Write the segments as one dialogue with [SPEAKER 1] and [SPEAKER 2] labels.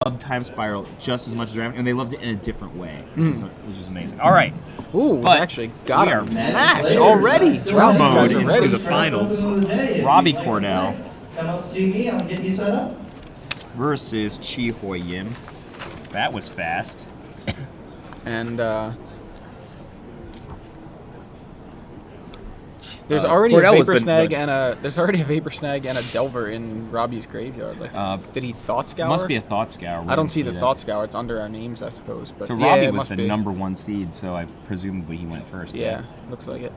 [SPEAKER 1] love Time Spiral just as much as Ram, and they loved it in a different way, which is amazing. All right.
[SPEAKER 2] Ooh, we
[SPEAKER 1] But
[SPEAKER 2] actually got
[SPEAKER 1] we
[SPEAKER 2] a
[SPEAKER 1] are
[SPEAKER 2] match already. Wow, these guys are
[SPEAKER 1] into
[SPEAKER 2] ready.
[SPEAKER 1] the finals. Robbie Cordell
[SPEAKER 3] Come up see me, I'll get you set up.
[SPEAKER 1] versus Chi Hoi Yim. That was fast.
[SPEAKER 2] And there's already a
[SPEAKER 1] Cordell has
[SPEAKER 2] vapor
[SPEAKER 1] been
[SPEAKER 2] snag
[SPEAKER 1] good.
[SPEAKER 2] and a Delver in Robbie's graveyard. Like, did he thought scour?
[SPEAKER 1] Must be a Thought Scour.
[SPEAKER 2] I don't see the thought scour. It's under our names, I suppose. But
[SPEAKER 1] So
[SPEAKER 2] yeah,
[SPEAKER 1] Robbie
[SPEAKER 2] it
[SPEAKER 1] was
[SPEAKER 2] must
[SPEAKER 1] the
[SPEAKER 2] be.
[SPEAKER 1] #1 seed, so I presumably he went first.
[SPEAKER 2] Yeah, looks like it.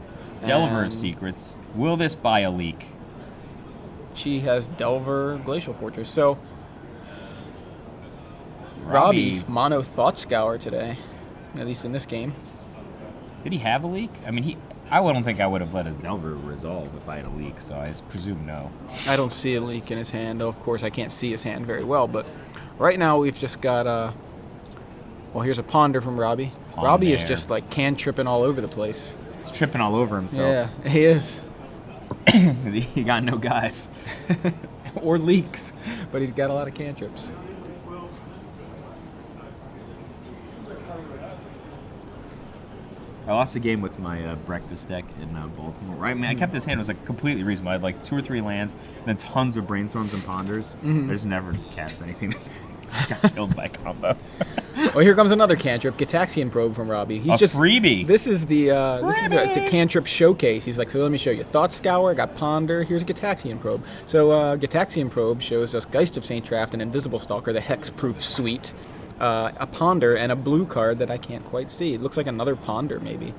[SPEAKER 1] Delver of
[SPEAKER 2] And
[SPEAKER 1] Secrets. Will this buy a leak?
[SPEAKER 2] She has Delver Glacial Fortress. So Robbie mono thought scour today, at least in this game.
[SPEAKER 1] Did he have a leak? I mean, I don't think I would have let his Delver resolve if I had a leak, so I presume no.
[SPEAKER 2] I don't see a leak in his hand. Though, of course, I can't see his hand very well, but right now we've just got well, here's a Ponder from Robbie. Robbie is just like cantripping all over the place.
[SPEAKER 1] He's tripping all over himself.
[SPEAKER 2] Yeah, he is.
[SPEAKER 1] He got no guys.
[SPEAKER 2] Or leaks, but he's got a lot of cantrips.
[SPEAKER 1] I lost a game with my breakfast deck in Baltimore. Right, I mean, I kept this hand. It was like completely reasonable. I had like 2 or 3 lands, and then tons of brainstorms and ponders. I just never cast anything. Just got killed by combo.
[SPEAKER 2] Well, here comes another cantrip, Gataxian Probe from Robbie. He's
[SPEAKER 1] A freebie.
[SPEAKER 2] This is the it's a cantrip showcase. He's like, so let me show you. Thought Scour, I got Ponder. Here's a Gataxian Probe. So Gataxian Probe shows us Geist of St. Traft, an Invisible Stalker, the Hexproof Suite, a Ponder, and a blue card that I can't quite see. It looks like another Ponder, maybe.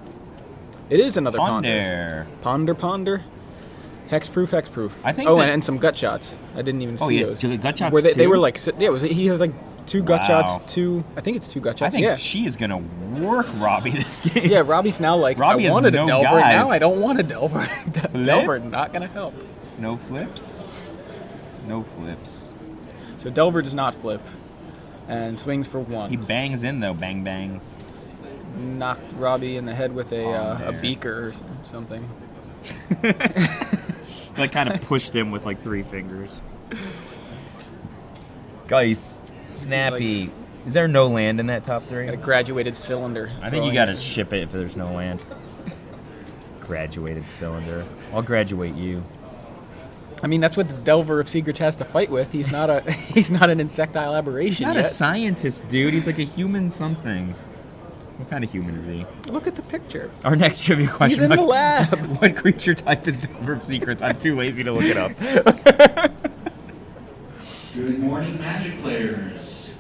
[SPEAKER 2] It is another Ponder. Ponder. Hexproof.
[SPEAKER 1] I think.
[SPEAKER 2] Oh,
[SPEAKER 1] that,
[SPEAKER 2] and some gut shots. I didn't even see those.
[SPEAKER 1] Gut shots.
[SPEAKER 2] Where they
[SPEAKER 1] too?
[SPEAKER 2] were like, yeah, he has like 2 gut shots, I think it's 2 gut shots.
[SPEAKER 1] I think
[SPEAKER 2] yeah.
[SPEAKER 1] she is gonna work Robbie this game.
[SPEAKER 2] Yeah, Robbie's now like,
[SPEAKER 1] Robbie
[SPEAKER 2] I wanted
[SPEAKER 1] no
[SPEAKER 2] a Delver,
[SPEAKER 1] guys.
[SPEAKER 2] now I don't want a Delver. Delver not gonna help.
[SPEAKER 1] No flips. No flips.
[SPEAKER 2] So Delver does not flip, and swings for 1.
[SPEAKER 1] He bangs in though, bang bang.
[SPEAKER 2] Knocked Robbie in the head with a beaker or something.
[SPEAKER 1] Like kind of pushed him with like 3 fingers. Geist, Snappy. Is there no land in that top 3?
[SPEAKER 2] Got a graduated cylinder.
[SPEAKER 1] I think you gotta ship it if there's no land. Graduated cylinder. I'll graduate you.
[SPEAKER 2] I mean, that's what the Delver of Secrets has to fight with. He's not an insectile aberration
[SPEAKER 1] He's not
[SPEAKER 2] yet.
[SPEAKER 1] a scientist, dude. He's like a human something. What kind of human is he?
[SPEAKER 2] Look at the picture.
[SPEAKER 1] Our next trivia question.
[SPEAKER 2] He's in the lab.
[SPEAKER 1] What creature type is Delver of Secrets? I'm too lazy to look it up.
[SPEAKER 4] Good morning, Magic players.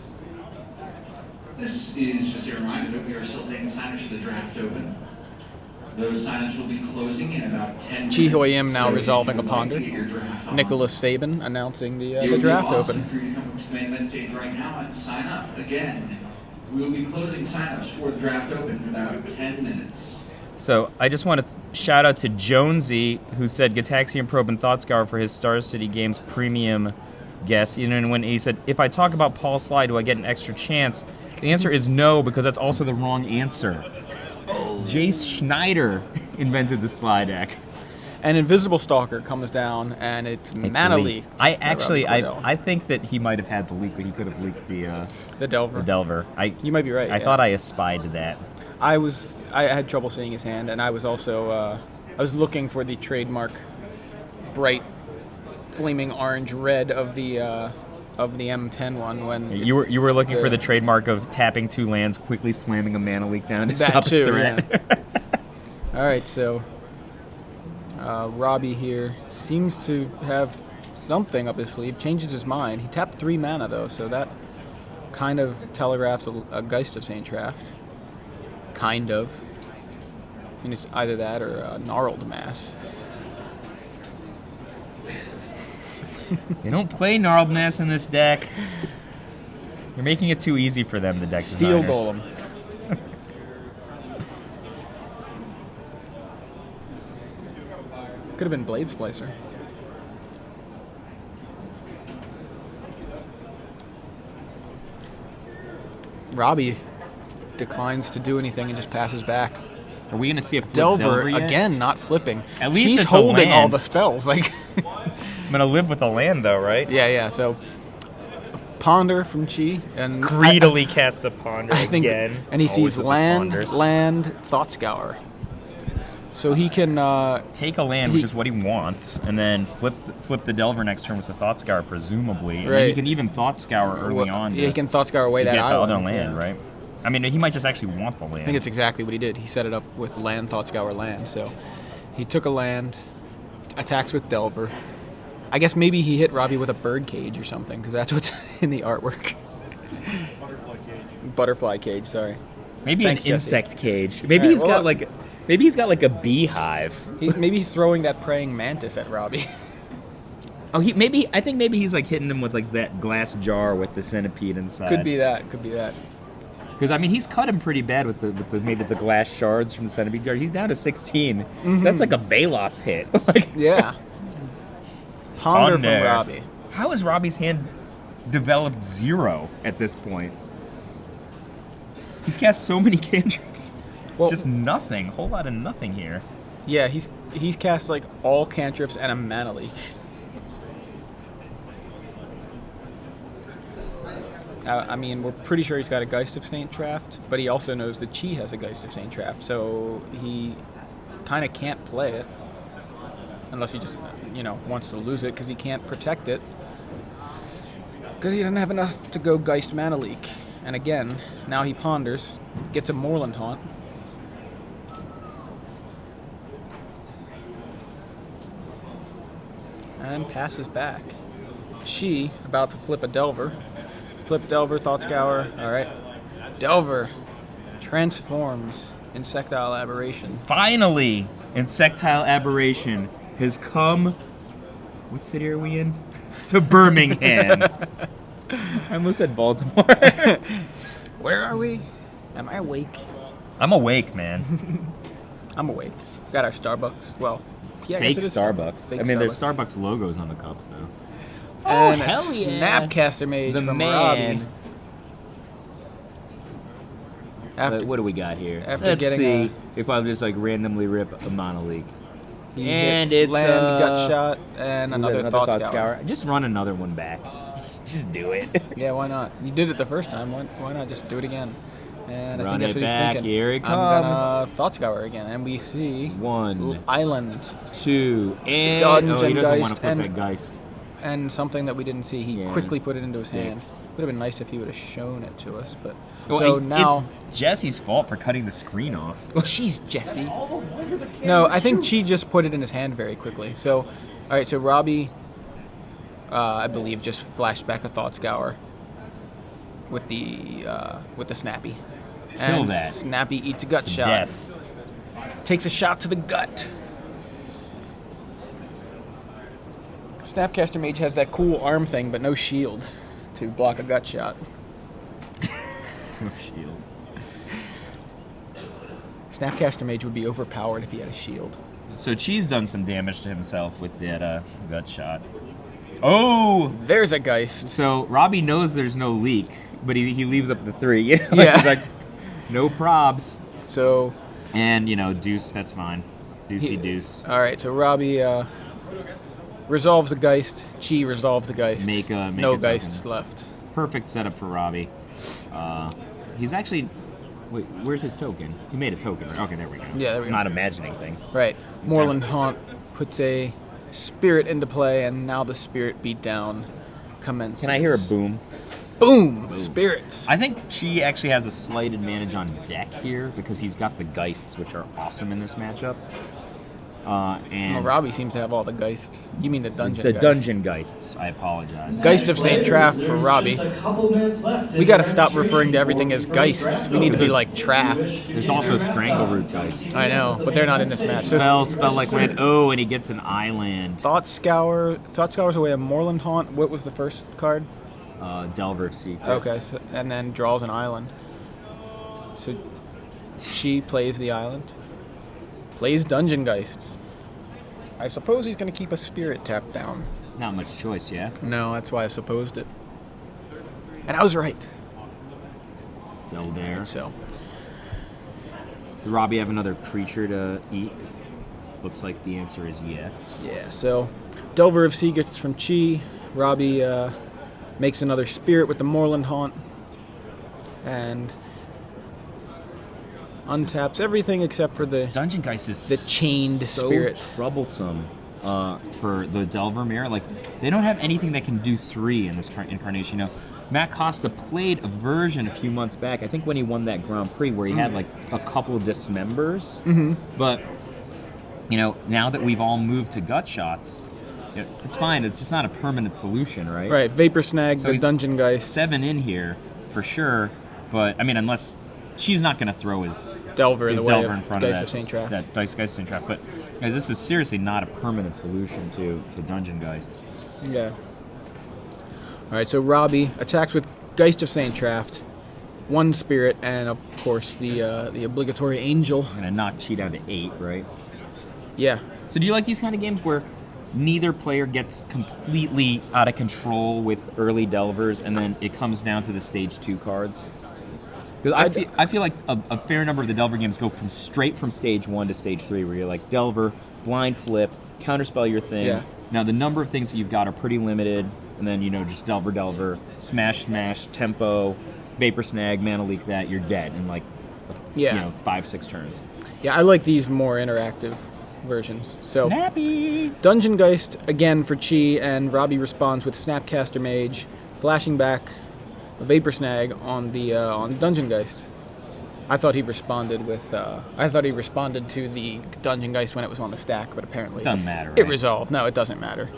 [SPEAKER 4] This is just a reminder that we are still taking signers for the draft open. Those signers will be closing in about 10 minutes.
[SPEAKER 2] Chi Hoi Yim now
[SPEAKER 4] So
[SPEAKER 2] resolving
[SPEAKER 4] if
[SPEAKER 2] a
[SPEAKER 4] you would like
[SPEAKER 2] Ponder.
[SPEAKER 4] to get your draft on,
[SPEAKER 2] Nicholas Saban announcing
[SPEAKER 4] it
[SPEAKER 2] the
[SPEAKER 4] would
[SPEAKER 2] draft
[SPEAKER 4] be awesome
[SPEAKER 2] open.
[SPEAKER 4] for you to come up to the main event stage right now and sign up. Again, we will be closing signups for the draft open in about 10 minutes.
[SPEAKER 1] So I just want to shout out to Jonesy, who said Gataxian Probe and Thought Scour for his Star City Games premium guest. You know, and when he said, if I talk about Paul Sly, do I get an extra chance? The answer is no, because that's also the wrong answer. Jace Schneider invented the Sly deck.
[SPEAKER 2] An Invisible Stalker comes down, and it's mana leaked.
[SPEAKER 1] I think that he might have had the leak, but he could have leaked
[SPEAKER 2] The Delver.
[SPEAKER 1] the Delver.
[SPEAKER 2] You might be right.
[SPEAKER 1] I thought I espied that.
[SPEAKER 2] I had trouble seeing his hand, and I was also I was looking for the trademark bright flaming orange red of the M10 one when
[SPEAKER 1] You were looking for the trademark of tapping 2 lands, quickly slamming a mana leak down to
[SPEAKER 2] that
[SPEAKER 1] stop
[SPEAKER 2] too.
[SPEAKER 1] a threat.
[SPEAKER 2] Yeah. All right, so Robbie here seems to have something up his sleeve. Changes his mind. He tapped 3 mana though, so that kind of telegraphs a Geist of St. Traft. Kind of. I mean, it's either that or a Gnarled Mass.
[SPEAKER 1] They don't play Gnarled Mass in this deck. You're making it too easy for them, the deck
[SPEAKER 2] Steel
[SPEAKER 1] designers.
[SPEAKER 2] Golem. Could have been Blade Splicer. Robbie declines to do anything and just passes back.
[SPEAKER 1] Are we going to see a flip
[SPEAKER 2] Delver
[SPEAKER 1] yet?
[SPEAKER 2] again, not flipping.
[SPEAKER 1] At least
[SPEAKER 2] she's
[SPEAKER 1] it's a
[SPEAKER 2] holding all
[SPEAKER 1] land.
[SPEAKER 2] the spells. Like,
[SPEAKER 1] I'm going to live with a land, though, right?
[SPEAKER 2] yeah. So Ponder from Chi, and
[SPEAKER 1] Greedily casts a Ponder
[SPEAKER 2] I think,
[SPEAKER 1] again.
[SPEAKER 2] and he
[SPEAKER 1] Always
[SPEAKER 2] sees
[SPEAKER 1] with his ponders.
[SPEAKER 2] land, Thought Scour. So he can
[SPEAKER 1] Take a land, which is what he wants, and then flip the Delver next turn with the Thought Scour, presumably. And then he can even Thought Scour early on.
[SPEAKER 2] Yeah, he can Thought Scour away
[SPEAKER 1] to
[SPEAKER 2] that
[SPEAKER 1] get the
[SPEAKER 2] island.
[SPEAKER 1] other land, right? I mean, he might just actually want the land.
[SPEAKER 2] I think it's exactly what he did. He set it up with land, Thought Scour, land. So he took a land, attacks with Delver. I guess maybe he hit Robbie with a bird cage or something, because that's what's in the artwork. Butterfly cage, sorry.
[SPEAKER 1] Maybe
[SPEAKER 2] Thanks,
[SPEAKER 1] an
[SPEAKER 2] Jesse.
[SPEAKER 1] insect cage. Maybe
[SPEAKER 2] All right,
[SPEAKER 1] maybe he's got like a beehive.
[SPEAKER 2] Maybe he's throwing that praying mantis at Robbie.
[SPEAKER 1] Oh, I think maybe he's like hitting him with like that glass jar with the centipede inside.
[SPEAKER 2] Could be that.
[SPEAKER 1] Because I mean, he's cut him pretty bad with maybe the glass shards from the centipede guard. He's down to 16.
[SPEAKER 2] Mm-hmm.
[SPEAKER 1] That's like a Bailoff hit. Like,
[SPEAKER 2] Yeah. Ponder from Robbie.
[SPEAKER 1] How has Robbie's hand developed 0 at this point? He's cast so many cantrips.
[SPEAKER 2] Well,
[SPEAKER 1] Just nothing. A whole lot of nothing here.
[SPEAKER 2] yeah, he's cast like all cantrips and a mana leak. I mean, we're pretty sure he's got a Geist of Saint Traft, but he also knows that Chi has a Geist of Saint Traft, so he kind of can't play it unless he just, wants to lose it because he can't protect it because he doesn't have enough to go Geist mana leak. And again, now he ponders, gets a Moorland Haunt. And passes back. She about to flip a Delver. Flip Delver, Thought Scour. Alright. Delver transforms. Insectile Aberration.
[SPEAKER 1] Finally, Insectile Aberration has come. What city are we in? To Birmingham. I almost said Baltimore.
[SPEAKER 2] Where are we? Am I awake?
[SPEAKER 1] I'm awake, man.
[SPEAKER 2] I'm awake. Got our Starbucks. Well, yeah, I
[SPEAKER 1] Fake
[SPEAKER 2] guess it is
[SPEAKER 1] Starbucks.
[SPEAKER 2] Fake
[SPEAKER 1] I mean, there's
[SPEAKER 2] Starbucks.
[SPEAKER 1] Starbucks logos on the cups, though.
[SPEAKER 2] And
[SPEAKER 1] Oh,
[SPEAKER 2] a
[SPEAKER 1] hell yeah.
[SPEAKER 2] Snapcaster Mage
[SPEAKER 1] The
[SPEAKER 2] from
[SPEAKER 1] man.
[SPEAKER 2] Robbie. After,
[SPEAKER 1] What do we got here?
[SPEAKER 2] after
[SPEAKER 1] Let's
[SPEAKER 2] getting
[SPEAKER 1] see if I'll just like randomly rip a Monoleague.
[SPEAKER 2] he
[SPEAKER 1] and
[SPEAKER 2] hits
[SPEAKER 1] it's,
[SPEAKER 2] land, Gut Shot, and another Thought Scour.
[SPEAKER 1] Just run another one back. Just do it.
[SPEAKER 2] Yeah, why not? You did it the first time. Why not just do it again? And I
[SPEAKER 1] Run
[SPEAKER 2] think that's
[SPEAKER 1] it
[SPEAKER 2] what
[SPEAKER 1] back.
[SPEAKER 2] he's thinking.
[SPEAKER 1] Here it
[SPEAKER 2] I'm gonna Thought Scour again, and we see
[SPEAKER 1] 1,
[SPEAKER 2] Island
[SPEAKER 1] 2, and
[SPEAKER 2] Dungeon
[SPEAKER 1] he doesn't want
[SPEAKER 2] Geist
[SPEAKER 1] to flip
[SPEAKER 2] and-
[SPEAKER 1] that Geist.
[SPEAKER 2] and something that we didn't see. He
[SPEAKER 1] Yeah,
[SPEAKER 2] quickly put it into his hand.
[SPEAKER 1] sticks.
[SPEAKER 2] Would have been nice if he would have shown it to us, but
[SPEAKER 1] Well,
[SPEAKER 2] so now
[SPEAKER 1] it's Jesse's fault for cutting the screen off.
[SPEAKER 2] she's Jesse. No, I think she just put it in his hand very quickly. So, all right. So Robbie, I believe, just flashed back a Thought Scour with the Snappy. And
[SPEAKER 1] that.
[SPEAKER 2] Snappy eats a gut shot.
[SPEAKER 1] Death.
[SPEAKER 2] Takes a shot to the gut. Snapcaster Mage has that cool arm thing, but no shield to block a gut shot.
[SPEAKER 1] No shield.
[SPEAKER 2] Snapcaster Mage would be overpowered if he had a shield.
[SPEAKER 1] So Cheese done some damage to himself with that gut shot. Oh!
[SPEAKER 2] There's a Geist.
[SPEAKER 1] So Robbie knows there's no leak, but he leaves up the 3. You know?
[SPEAKER 2] Yeah.
[SPEAKER 1] He's like, no probs.
[SPEAKER 2] So,
[SPEAKER 1] And, deuce, that's fine. Deucey deuce.
[SPEAKER 2] all right. So Robbie resolves a Geist. Chi resolves a Geist.
[SPEAKER 1] Make
[SPEAKER 2] no
[SPEAKER 1] a token.
[SPEAKER 2] Geists left.
[SPEAKER 1] Perfect setup for Robbie. He's actually... Wait, where's his token? He made a token, right? Okay, there we go.
[SPEAKER 2] Yeah, there we go.
[SPEAKER 1] Not imagining things.
[SPEAKER 2] Right. Moorland Haunt puts a spirit into play, and now the spirit beatdown commences.
[SPEAKER 1] Can I hear a boom?
[SPEAKER 2] Boom!
[SPEAKER 1] Boom.
[SPEAKER 2] Spirits.
[SPEAKER 1] I think Chi actually has a slight advantage on deck here because he's got the Geists, which are awesome in this matchup. And
[SPEAKER 2] Well, Robbie seems to have all the Geists. You mean the Dungeon
[SPEAKER 1] the
[SPEAKER 2] Geist.
[SPEAKER 1] Dungeon Geists. I apologize.
[SPEAKER 2] Geist of Saint Traft for Robbie.
[SPEAKER 3] Just a couple minutes left
[SPEAKER 2] We gotta stop referring to everything as Geists. We need to be like Traft.
[SPEAKER 1] There's also Strangleroot Geists.
[SPEAKER 2] I know, but they're not in this match. So
[SPEAKER 1] Spell like red. Oh, and he gets an island.
[SPEAKER 2] Thought Scour's away a Moorland Haunt. What was the first card?
[SPEAKER 1] Delver of Secrets.
[SPEAKER 2] Okay, so, and then draws an island. So she plays the island. Plays Dungeon Geists. I suppose he's going to keep a spirit tapped down.
[SPEAKER 1] Not much choice, yeah?
[SPEAKER 2] No, that's why I supposed it. And I was right.
[SPEAKER 1] Zeldair.
[SPEAKER 2] So,
[SPEAKER 1] Does Robbie have another creature to eat? Looks like the answer is yes.
[SPEAKER 2] yeah, so Delver of Sea gets from Chi. Robbie makes another spirit with the Moorland Haunt, and untaps everything except for the
[SPEAKER 1] Dungeon Geist is
[SPEAKER 2] the chained
[SPEAKER 1] so
[SPEAKER 2] spirit.
[SPEAKER 1] troublesome for the Delver Mirror. Like, they don't have anything that can do 3 in this incarnation. You know, Matt Costa played a version a few months back, I think when he won that Grand Prix, where he had like a couple of dismembers. But, you know, now that we've all moved to gut shots, it's fine. It's just not a permanent solution, right?
[SPEAKER 2] Right, Vapor Snag,
[SPEAKER 1] So
[SPEAKER 2] the
[SPEAKER 1] he's
[SPEAKER 2] Dungeon Geist.
[SPEAKER 1] 7 in here for sure, but I mean, unless she's not going to throw his
[SPEAKER 2] Delver in the way
[SPEAKER 1] Delver in
[SPEAKER 2] of
[SPEAKER 1] front
[SPEAKER 2] Geist
[SPEAKER 1] of
[SPEAKER 2] of St. Traft.
[SPEAKER 1] that Geist of St. Traft. But you know, this is seriously not a permanent solution to Dungeon Geists.
[SPEAKER 2] Yeah. Alright, so Robbie attacks with Geist of St. Traft, 1 spirit, and of course the obligatory Angel.
[SPEAKER 1] I'm going to knock Chi down to 8, right?
[SPEAKER 2] Yeah.
[SPEAKER 1] So do you like these kind of games where neither player gets completely out of control with early Delvers, and then it comes down to the stage 2 cards? Because I feel like a fair number of the Delver games go straight from stage 1 to stage 3, where you're like Delver, blind flip, counterspell your thing.
[SPEAKER 2] Yeah.
[SPEAKER 1] Now the number of things that you've got are pretty limited, and then, you know, just Delver, smash, tempo, Vapor Snag, Mana Leak that, you're dead in like, you know, 5-6 turns.
[SPEAKER 2] Yeah, I like these more interactive versions. So
[SPEAKER 1] Snappy!
[SPEAKER 2] Dungeon Geist again for Chi, and Robbie responds with Snapcaster Mage, flashing back a Vapor Snag on the Dungeon Geist. I thought he responded with to the Dungeon Geist when it was on the stack, but apparently
[SPEAKER 1] Doesn't matter,
[SPEAKER 2] It
[SPEAKER 1] right?
[SPEAKER 2] resolved. No, it doesn't matter.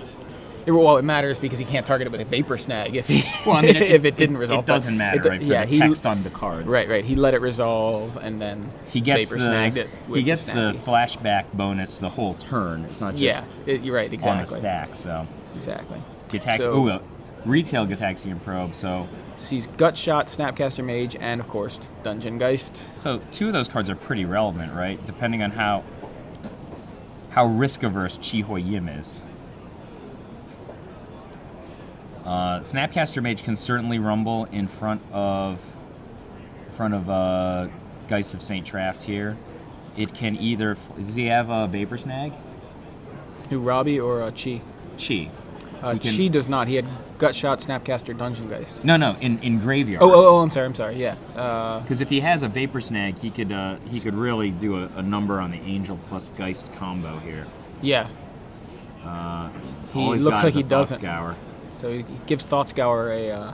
[SPEAKER 2] It matters because he can't target it with a Vapor Snag if he
[SPEAKER 1] Well, I mean,
[SPEAKER 2] if it didn't resolve.
[SPEAKER 1] It doesn't matter, right? For the text on the cards.
[SPEAKER 2] Right. He let it resolve, and then
[SPEAKER 1] He gets
[SPEAKER 2] Vapor snagged it.
[SPEAKER 1] he
[SPEAKER 2] with
[SPEAKER 1] gets the
[SPEAKER 2] snappy.
[SPEAKER 1] flashback bonus the whole turn. It's not just
[SPEAKER 2] You're right.
[SPEAKER 1] on the
[SPEAKER 2] Exactly.
[SPEAKER 1] stack. So
[SPEAKER 2] Exactly.
[SPEAKER 1] Gitaxian, retail Gitaxian Probe. So
[SPEAKER 2] Sees Gut Shot, Snapcaster Mage, and of course Dungeon Geist.
[SPEAKER 1] 2 of those cards are pretty relevant, right? Depending on how risk averse Chi Hoi Yim is. Snapcaster Mage can certainly rumble in front of Geist of St. Traft here. It can either... Does he have a Vapor Snag?
[SPEAKER 2] Who, Robbie or Chi?
[SPEAKER 1] Chi.
[SPEAKER 2] Chi does not. He had Gut Shot, Snapcaster, Dungeon Geist.
[SPEAKER 1] No, in Graveyard.
[SPEAKER 2] Oh, I'm sorry. Yeah.
[SPEAKER 1] Because if he has a Vapor Snag, he could really do a number on the Angel plus Geist combo here.
[SPEAKER 2] Yeah. He
[SPEAKER 1] All he's
[SPEAKER 2] looks
[SPEAKER 1] got
[SPEAKER 2] like
[SPEAKER 1] is a
[SPEAKER 2] he doesn't.
[SPEAKER 1] Thought Scour.
[SPEAKER 2] So he gives Thought Scour a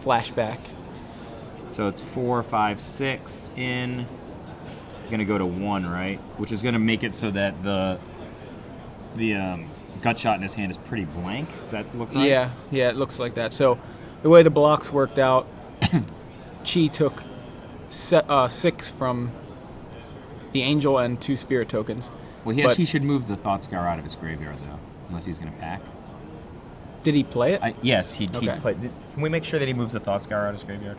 [SPEAKER 2] flashback.
[SPEAKER 1] So it's 4, 5, 6 in. Gonna go to 1, right? Which is gonna make it so that the Gut Shot in his hand is pretty blank. Does that look right?
[SPEAKER 2] Yeah, it looks like that. So the way the blocks worked out, Chi took 6 from the Angel and 2 Spirit tokens.
[SPEAKER 1] Well, he should move the Thought Scour out of his graveyard, though, unless he's going to pack.
[SPEAKER 2] Did he play it?
[SPEAKER 1] Yes, he
[SPEAKER 2] Okay.
[SPEAKER 1] played. Can we make sure that he moves the Thought Scour out of his graveyard?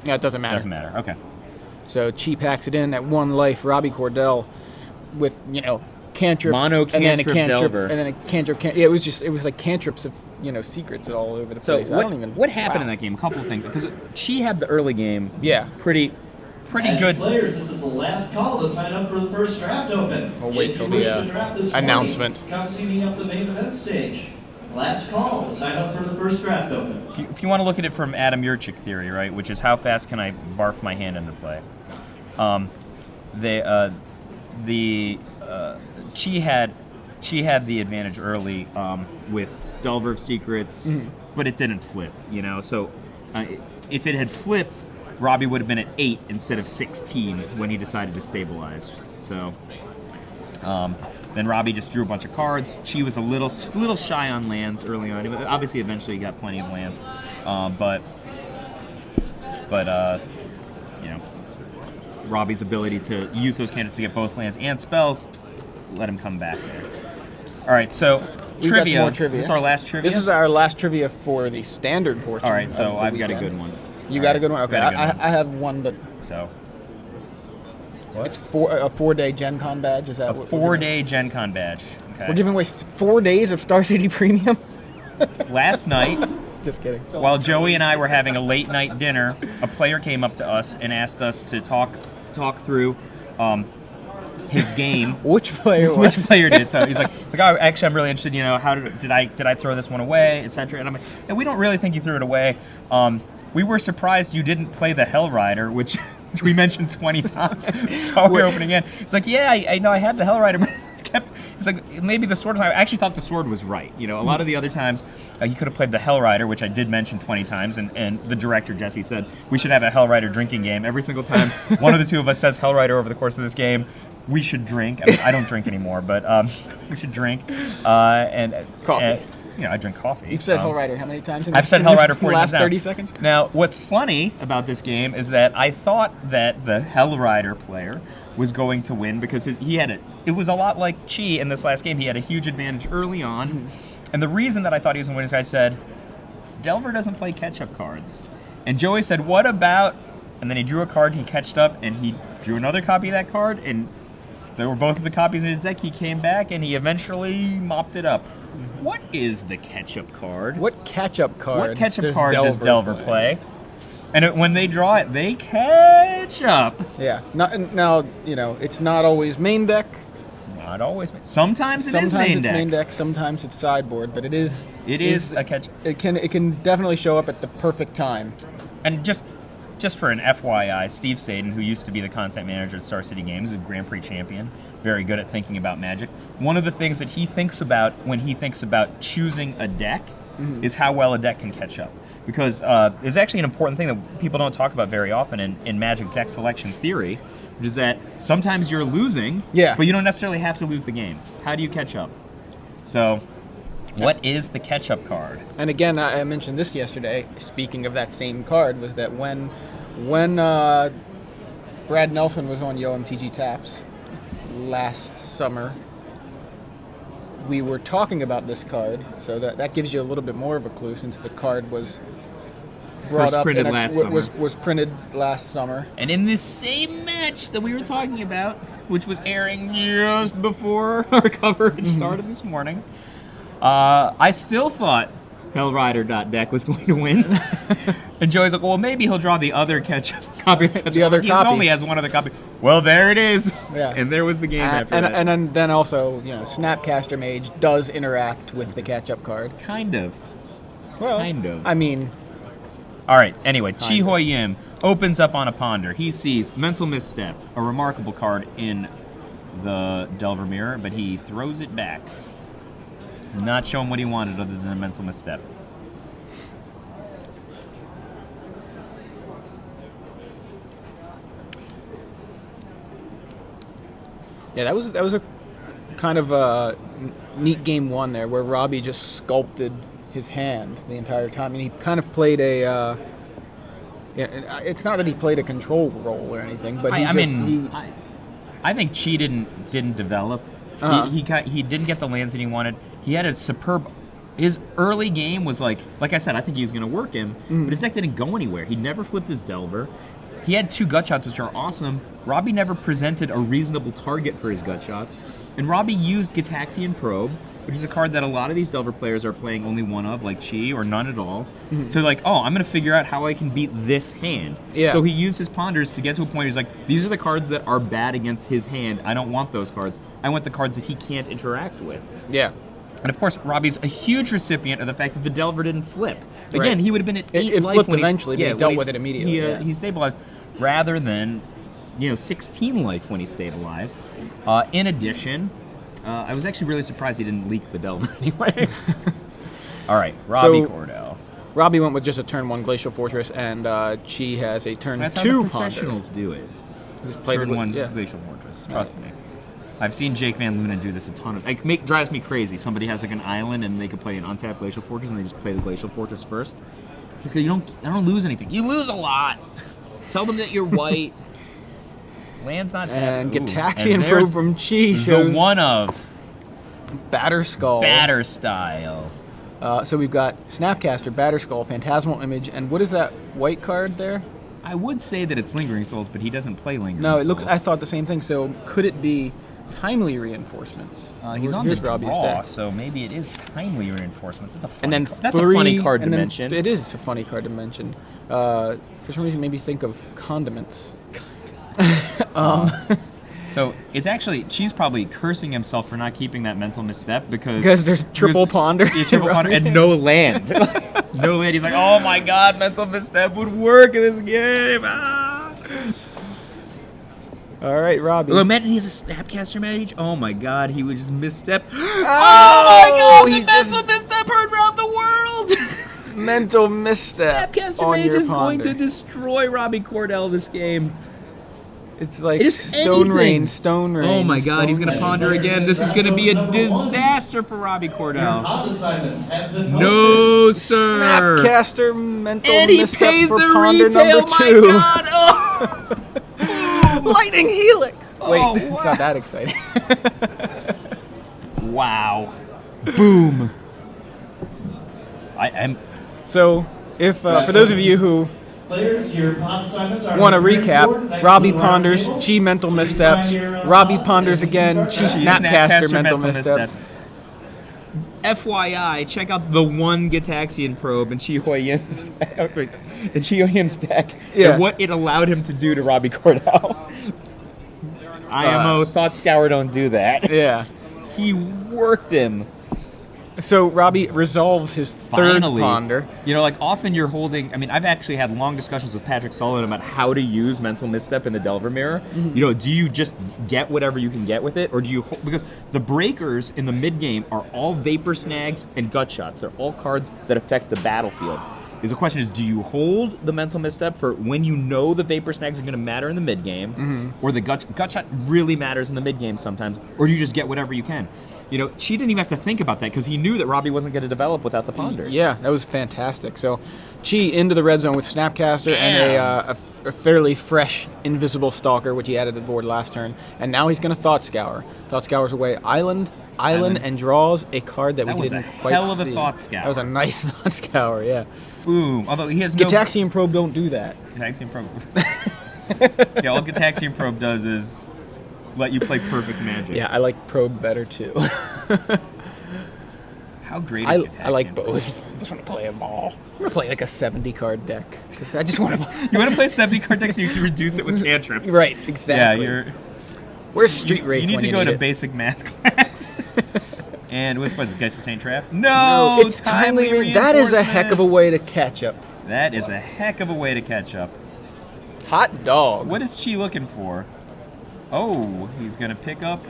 [SPEAKER 2] Yeah, it doesn't matter.
[SPEAKER 1] Doesn't matter. Okay.
[SPEAKER 2] So Chi packs it in at 1 life. Robbie Cordell with, cantrip,
[SPEAKER 1] Mono
[SPEAKER 2] and then a
[SPEAKER 1] cantrip
[SPEAKER 2] cantrip,
[SPEAKER 1] Delver.
[SPEAKER 2] and then a cantrip. Yeah, it was like cantrips of secrets all over the
[SPEAKER 1] So
[SPEAKER 2] place.
[SPEAKER 1] what happened in that game? A couple of things. Because she had the early game.
[SPEAKER 2] Yeah.
[SPEAKER 1] Pretty good.
[SPEAKER 3] Players, this is the last call to sign up for the first draft open.
[SPEAKER 2] We'll wait
[SPEAKER 3] If
[SPEAKER 2] till
[SPEAKER 3] you wish
[SPEAKER 2] the,
[SPEAKER 3] to draft this morning,
[SPEAKER 2] announcement.
[SPEAKER 3] Come see me up the main event stage. Last call to sign up for the first draft open.
[SPEAKER 1] If you want to look at it from Adam Yurchik theory, right, which is how fast can I barf my hand into play? Chi had the advantage early with Delver of Secrets, but it didn't flip, So if it had flipped, Robbie would have been at 8 instead of 16 when he decided to stabilize. So then Robbie just drew a bunch of cards. Chi was a little shy on lands early on. Obviously, eventually he got plenty of lands, but Robbie's ability to use those cantrips to get both lands and spells let him come back there. All right, so
[SPEAKER 2] We've got some
[SPEAKER 1] trivia.
[SPEAKER 2] more trivia.
[SPEAKER 1] Is this our last trivia?
[SPEAKER 2] This is our last trivia for the standard portion.
[SPEAKER 1] All right, so
[SPEAKER 2] of the
[SPEAKER 1] I've got a
[SPEAKER 2] weekend.
[SPEAKER 1] good one.
[SPEAKER 2] You
[SPEAKER 1] All
[SPEAKER 2] got
[SPEAKER 1] right,
[SPEAKER 2] a good one? Okay,
[SPEAKER 1] got a good one.
[SPEAKER 2] I have one, but
[SPEAKER 1] So
[SPEAKER 2] it's a 4-day Gen Con badge. Is that
[SPEAKER 1] a
[SPEAKER 2] what we're giving?
[SPEAKER 1] 4-day Gen Con badge. Okay.
[SPEAKER 2] We're giving away 4 days of Star City Premium?
[SPEAKER 1] Last night,
[SPEAKER 2] Just kidding.
[SPEAKER 1] while Joey and I were having a late night dinner, a player came up to us and asked us to talk through his game.
[SPEAKER 2] Which player
[SPEAKER 1] Which
[SPEAKER 2] was?
[SPEAKER 1] player did? So he's like, oh, actually, I'm really interested. How did I throw this one away, etc. And I'm like, yeah, we don't really think you threw it away. We were surprised you didn't play the Hellrider, which we mentioned 20 times. So we're opening in. It's like, yeah, I know I had the Hellrider, but it's like maybe the sword. I actually thought the sword was right. A lot of the other times you could have played the Hellrider, which I did mention 20 times, and the director Jesse said we should have a Hellrider drinking game every single time. One of the two of us says Hellrider over the course of this game. We should drink. I mean, I don't drink anymore, but we should drink and
[SPEAKER 2] Coffee.
[SPEAKER 1] I drink coffee.
[SPEAKER 2] You've said Hellrider how many times?
[SPEAKER 1] I've said Hellrider 40 times
[SPEAKER 2] last
[SPEAKER 1] now.
[SPEAKER 2] 30 seconds.
[SPEAKER 1] Now, what's funny about this game is that I thought that the Hellrider player was going to win because it was a lot like Chi in this last game. He had a huge advantage early on. Mm-hmm. And the reason that I thought he was going to win is I said, Delver doesn't play catch-up cards. And Joey said, what about... And then he drew a card, he catched up, and he drew another copy of that card, and there were both of the copies in his deck. He came back, and he eventually mopped it up. What is the catch-up card?
[SPEAKER 2] What catch-up card?
[SPEAKER 1] What catch-up card does Delver play? And when they draw it, they catch up.
[SPEAKER 2] Yeah. Now, it's not always main deck.
[SPEAKER 1] Not always. Sometimes it is main deck.
[SPEAKER 2] Sometimes it's main deck. Sometimes it's sideboard. But it is
[SPEAKER 1] a catch.
[SPEAKER 2] It can definitely show up at the perfect time.
[SPEAKER 1] And just for an FYI, Steve Sadin, who used to be the content manager at Star City Games, is a Grand Prix champion, very good at thinking about Magic. One of the things that he thinks about when he thinks about choosing a deck is how well a deck can catch up. Because it's actually an important thing that people don't talk about very often in Magic deck selection theory, which is that sometimes you're losing, but you don't necessarily have to lose the game. How do you catch up? So, what is the catch-up card? And
[SPEAKER 2] again, I mentioned this yesterday, speaking of that same card, was that when Brad Nelson was on YoMTG Taps last summer, we were talking about this card, so that gives you a little bit more of a clue since the card was brought up was printed last summer.
[SPEAKER 1] And in this same match that we were talking about, which was airing just before our coverage started this morning, I still thought Hellrider.deck was going to win. And Joey's like, well, maybe he'll draw the other copy.
[SPEAKER 2] The other
[SPEAKER 1] he
[SPEAKER 2] copy.
[SPEAKER 1] only has one other copy. Well, there it is.
[SPEAKER 2] Yeah.
[SPEAKER 1] And there was the game after that.
[SPEAKER 2] And then also, Snapcaster Mage does interact with the catch-up card.
[SPEAKER 1] Kind of.
[SPEAKER 2] Well,
[SPEAKER 1] kind of.
[SPEAKER 2] I mean...
[SPEAKER 1] All right, anyway, Chi Hoi Yim opens up on a Ponder. He sees Mental Misstep, a remarkable card in the Delver Mirror, but he throws it back. Not showing what he wanted other than a Mental Misstep.
[SPEAKER 2] Yeah, that was a kind of a neat game one there, where Robbie just sculpted his hand the entire time, and he kind of played a. It's not that he played a control role or anything, but I
[SPEAKER 1] think Chi didn't develop. He didn't get the lands that he wanted. He had a superb. His early game was like I said, I think he was going to work him, but his deck didn't go anywhere. He never flipped his Delver. He had 2 gut shots, which are awesome. Robbie never presented a reasonable target for his gut shots. And Robbie used Gitaxian Probe, which is a card that a lot of these Delver players are playing only one of, like Chi, or none at all, to I'm going to figure out how I can beat this hand. Yeah. So he used his ponders to get to a point where he's like, these are the cards that are bad against his hand. I don't want those cards. I want the cards that he can't interact with.
[SPEAKER 2] Yeah.
[SPEAKER 1] And of course, Robbie's a huge recipient of the fact that the Delver didn't flip. Again, he would have been at 8 life
[SPEAKER 2] flipped
[SPEAKER 1] when
[SPEAKER 2] eventually, but he dealt with it immediately.
[SPEAKER 1] He stabilized, rather than 16 life when he stabilized. In addition, I was actually really surprised he didn't leak the Delver anyway. All right, Robbie Cordell.
[SPEAKER 2] Robbie went with just a turn 1 Glacial Fortress, and Chi has a turn 2
[SPEAKER 1] That's how the professionals do it.
[SPEAKER 2] Just played
[SPEAKER 1] turn 1 Glacial Fortress. Trust me. I've seen Jake Van Luna do this a ton of. Drives me crazy. Somebody has like an island and they could play an untapped Glacial Fortress and they just play the Glacial Fortress first. Because I don't lose anything. You lose a lot. Tell them that you're white. Land's not tapped.
[SPEAKER 2] And Gitaxian Probe from Chi shows
[SPEAKER 1] the one of
[SPEAKER 2] Batterskull.
[SPEAKER 1] Batter Style.
[SPEAKER 2] So we've got Snapcaster, Batterskull, Phantasmal Image, and what is that white card there?
[SPEAKER 1] I would say that it's Lingering Souls, but he doesn't play Lingering
[SPEAKER 2] Souls.
[SPEAKER 1] Souls.
[SPEAKER 2] No, it looks. I thought the same thing. So could it be Timely Reinforcements?
[SPEAKER 1] He's on the draw, so maybe it is Timely Reinforcements. That's a
[SPEAKER 2] funny
[SPEAKER 1] card to mention.
[SPEAKER 2] It is a funny card to mention. For some reason, it made me think of condiments.
[SPEAKER 1] So it's actually, Chi's probably cursing himself for not keeping that mental misstep because
[SPEAKER 2] there's triple ponder.
[SPEAKER 1] Yeah, triple ponder and no land. No land. He's like, oh my god, mental misstep would work in this game. Ah.
[SPEAKER 2] All right, Robbie.
[SPEAKER 1] Well, imagine he's a Snapcaster mage. Oh my god, he would just misstep. Oh my god, the mental misstep heard around the world.
[SPEAKER 2] Mental misstep
[SPEAKER 1] Snapcaster
[SPEAKER 2] on
[SPEAKER 1] mage
[SPEAKER 2] your
[SPEAKER 1] is going
[SPEAKER 2] ponder.
[SPEAKER 1] to destroy Robbie Cordell this game.
[SPEAKER 2] It's like
[SPEAKER 1] It is
[SPEAKER 2] stone rain.
[SPEAKER 1] Oh my god, he's going to ponder again. This is going to be a disaster for Robbie
[SPEAKER 3] Your
[SPEAKER 1] Cordell.
[SPEAKER 3] pod assignments have been
[SPEAKER 1] No,
[SPEAKER 3] posted.
[SPEAKER 1] sir.
[SPEAKER 2] Snapcaster mental
[SPEAKER 1] And he
[SPEAKER 2] misstep
[SPEAKER 1] pays
[SPEAKER 2] for
[SPEAKER 1] the
[SPEAKER 2] ponder
[SPEAKER 1] retail,
[SPEAKER 2] number 2.
[SPEAKER 1] my god. Oh.
[SPEAKER 2] Lightning Helix. Wait,
[SPEAKER 1] Oh,
[SPEAKER 2] it's
[SPEAKER 1] wow.
[SPEAKER 2] not that exciting.
[SPEAKER 1] Wow. Boom. I am.
[SPEAKER 2] So, if for those of you who
[SPEAKER 3] Players, your pod assignments are
[SPEAKER 2] want to
[SPEAKER 3] on the third board
[SPEAKER 2] recap,
[SPEAKER 3] next
[SPEAKER 2] Robbie
[SPEAKER 3] to the round
[SPEAKER 2] ponders,
[SPEAKER 3] table.
[SPEAKER 2] Chi mental
[SPEAKER 3] Please
[SPEAKER 2] missteps,
[SPEAKER 3] find your,
[SPEAKER 2] Robbie
[SPEAKER 3] pods
[SPEAKER 2] ponders
[SPEAKER 3] and
[SPEAKER 2] again,
[SPEAKER 3] start
[SPEAKER 2] Chi
[SPEAKER 3] that.
[SPEAKER 2] Snapcaster mental missteps.
[SPEAKER 1] FYI, check out the one Gataxian probe and Chi-Ho-Yim's deck
[SPEAKER 2] Yeah.
[SPEAKER 1] and what it allowed him to do to Robbie Cordell. IMO thought Scour don't do that.
[SPEAKER 2] Yeah.
[SPEAKER 1] He worked him.
[SPEAKER 2] So Robbie resolves his third
[SPEAKER 1] Finally.
[SPEAKER 2] ponder.
[SPEAKER 1] You know, like often you're holding. I mean, I've actually had long discussions with Patrick Sullivan about how to use mental misstep in the Delver Mirror.
[SPEAKER 2] Mm-hmm.
[SPEAKER 1] You know, do you just get whatever you can get with it, or do you? Because the breakers in the mid game are all vapor snags and gut shots. They're all cards that affect the battlefield. The question is, do you hold the mental misstep for when you know the vapor snags are going to matter in the mid game, or the gut shot really matters in the mid game sometimes, or do you just get whatever you can? You know, she didn't even have to think about that because he knew that Robbie wasn't going to develop without the ponders.
[SPEAKER 2] Yeah, that was fantastic. So Chi into the red zone with Snapcaster and a fairly fresh Invisible Stalker, which he added to the board last turn. And now he's going to Thought Scour. Thought Scour's away Island, and draws a card that we
[SPEAKER 1] was
[SPEAKER 2] didn't
[SPEAKER 1] a
[SPEAKER 2] quite
[SPEAKER 1] hell of a
[SPEAKER 2] see.
[SPEAKER 1] Thought Scour.
[SPEAKER 2] That was a nice Thought Scour, yeah.
[SPEAKER 1] Boom. Although he has no...
[SPEAKER 2] Gataxian Probe don't do that.
[SPEAKER 1] Gataxian Probe. Yeah, all Gataxian Probe does is let you play perfect magic.
[SPEAKER 2] Yeah, I like Probe better too.
[SPEAKER 1] How great is Gataxian
[SPEAKER 2] I like
[SPEAKER 1] Probe?
[SPEAKER 2] both. I just want to play them all. I'm going to play like a 70 card deck. Because I just want to
[SPEAKER 1] You want to play 70 card deck so you can reduce it with cantrips.
[SPEAKER 2] Right, exactly.
[SPEAKER 1] Yeah,
[SPEAKER 2] Where's Street Wraith
[SPEAKER 1] you need
[SPEAKER 2] when
[SPEAKER 1] to go to
[SPEAKER 2] it?
[SPEAKER 1] basic math class. And what's the Geist of Saint Trap? No,
[SPEAKER 2] it's timely. That is a heck of a way to catch up.
[SPEAKER 1] That is a heck of a way to catch up.
[SPEAKER 2] Hot dog.
[SPEAKER 1] What is Chi looking for? Oh, he's gonna pick up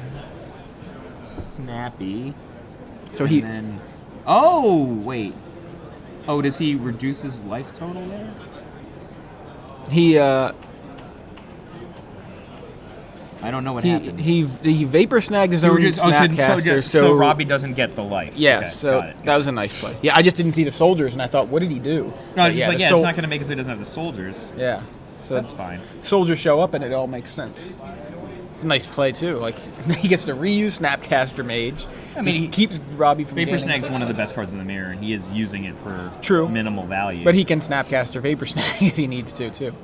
[SPEAKER 1] Snappy.
[SPEAKER 2] So
[SPEAKER 1] And then, oh, wait. Oh, does he reduce his life total there?
[SPEAKER 2] he
[SPEAKER 1] I don't know what happened.
[SPEAKER 2] he vapor snagged his own Snapcaster,
[SPEAKER 1] so Robbie doesn't get the life.
[SPEAKER 2] yeah,
[SPEAKER 1] Okay,
[SPEAKER 2] so
[SPEAKER 1] got it.
[SPEAKER 2] that was a nice play. Yeah, I just didn't see the soldiers, and I thought, what did he do?
[SPEAKER 1] No,
[SPEAKER 2] But
[SPEAKER 1] it's just like,
[SPEAKER 2] the
[SPEAKER 1] yeah, it's not going to make it so he doesn't have the soldiers.
[SPEAKER 2] Yeah, so
[SPEAKER 1] That's fine.
[SPEAKER 2] soldiers show up, and it all makes sense. It's a nice play too. Like he gets to reuse Snapcaster Mage.
[SPEAKER 1] I mean,
[SPEAKER 2] he keeps Robbie from
[SPEAKER 1] Vapor
[SPEAKER 2] gaining
[SPEAKER 1] Snag's
[SPEAKER 2] some-
[SPEAKER 1] one of the best cards in the mirror, and he is using it for
[SPEAKER 2] True.
[SPEAKER 1] minimal value.
[SPEAKER 2] But he can Snapcaster Vapor Snag if he needs to too.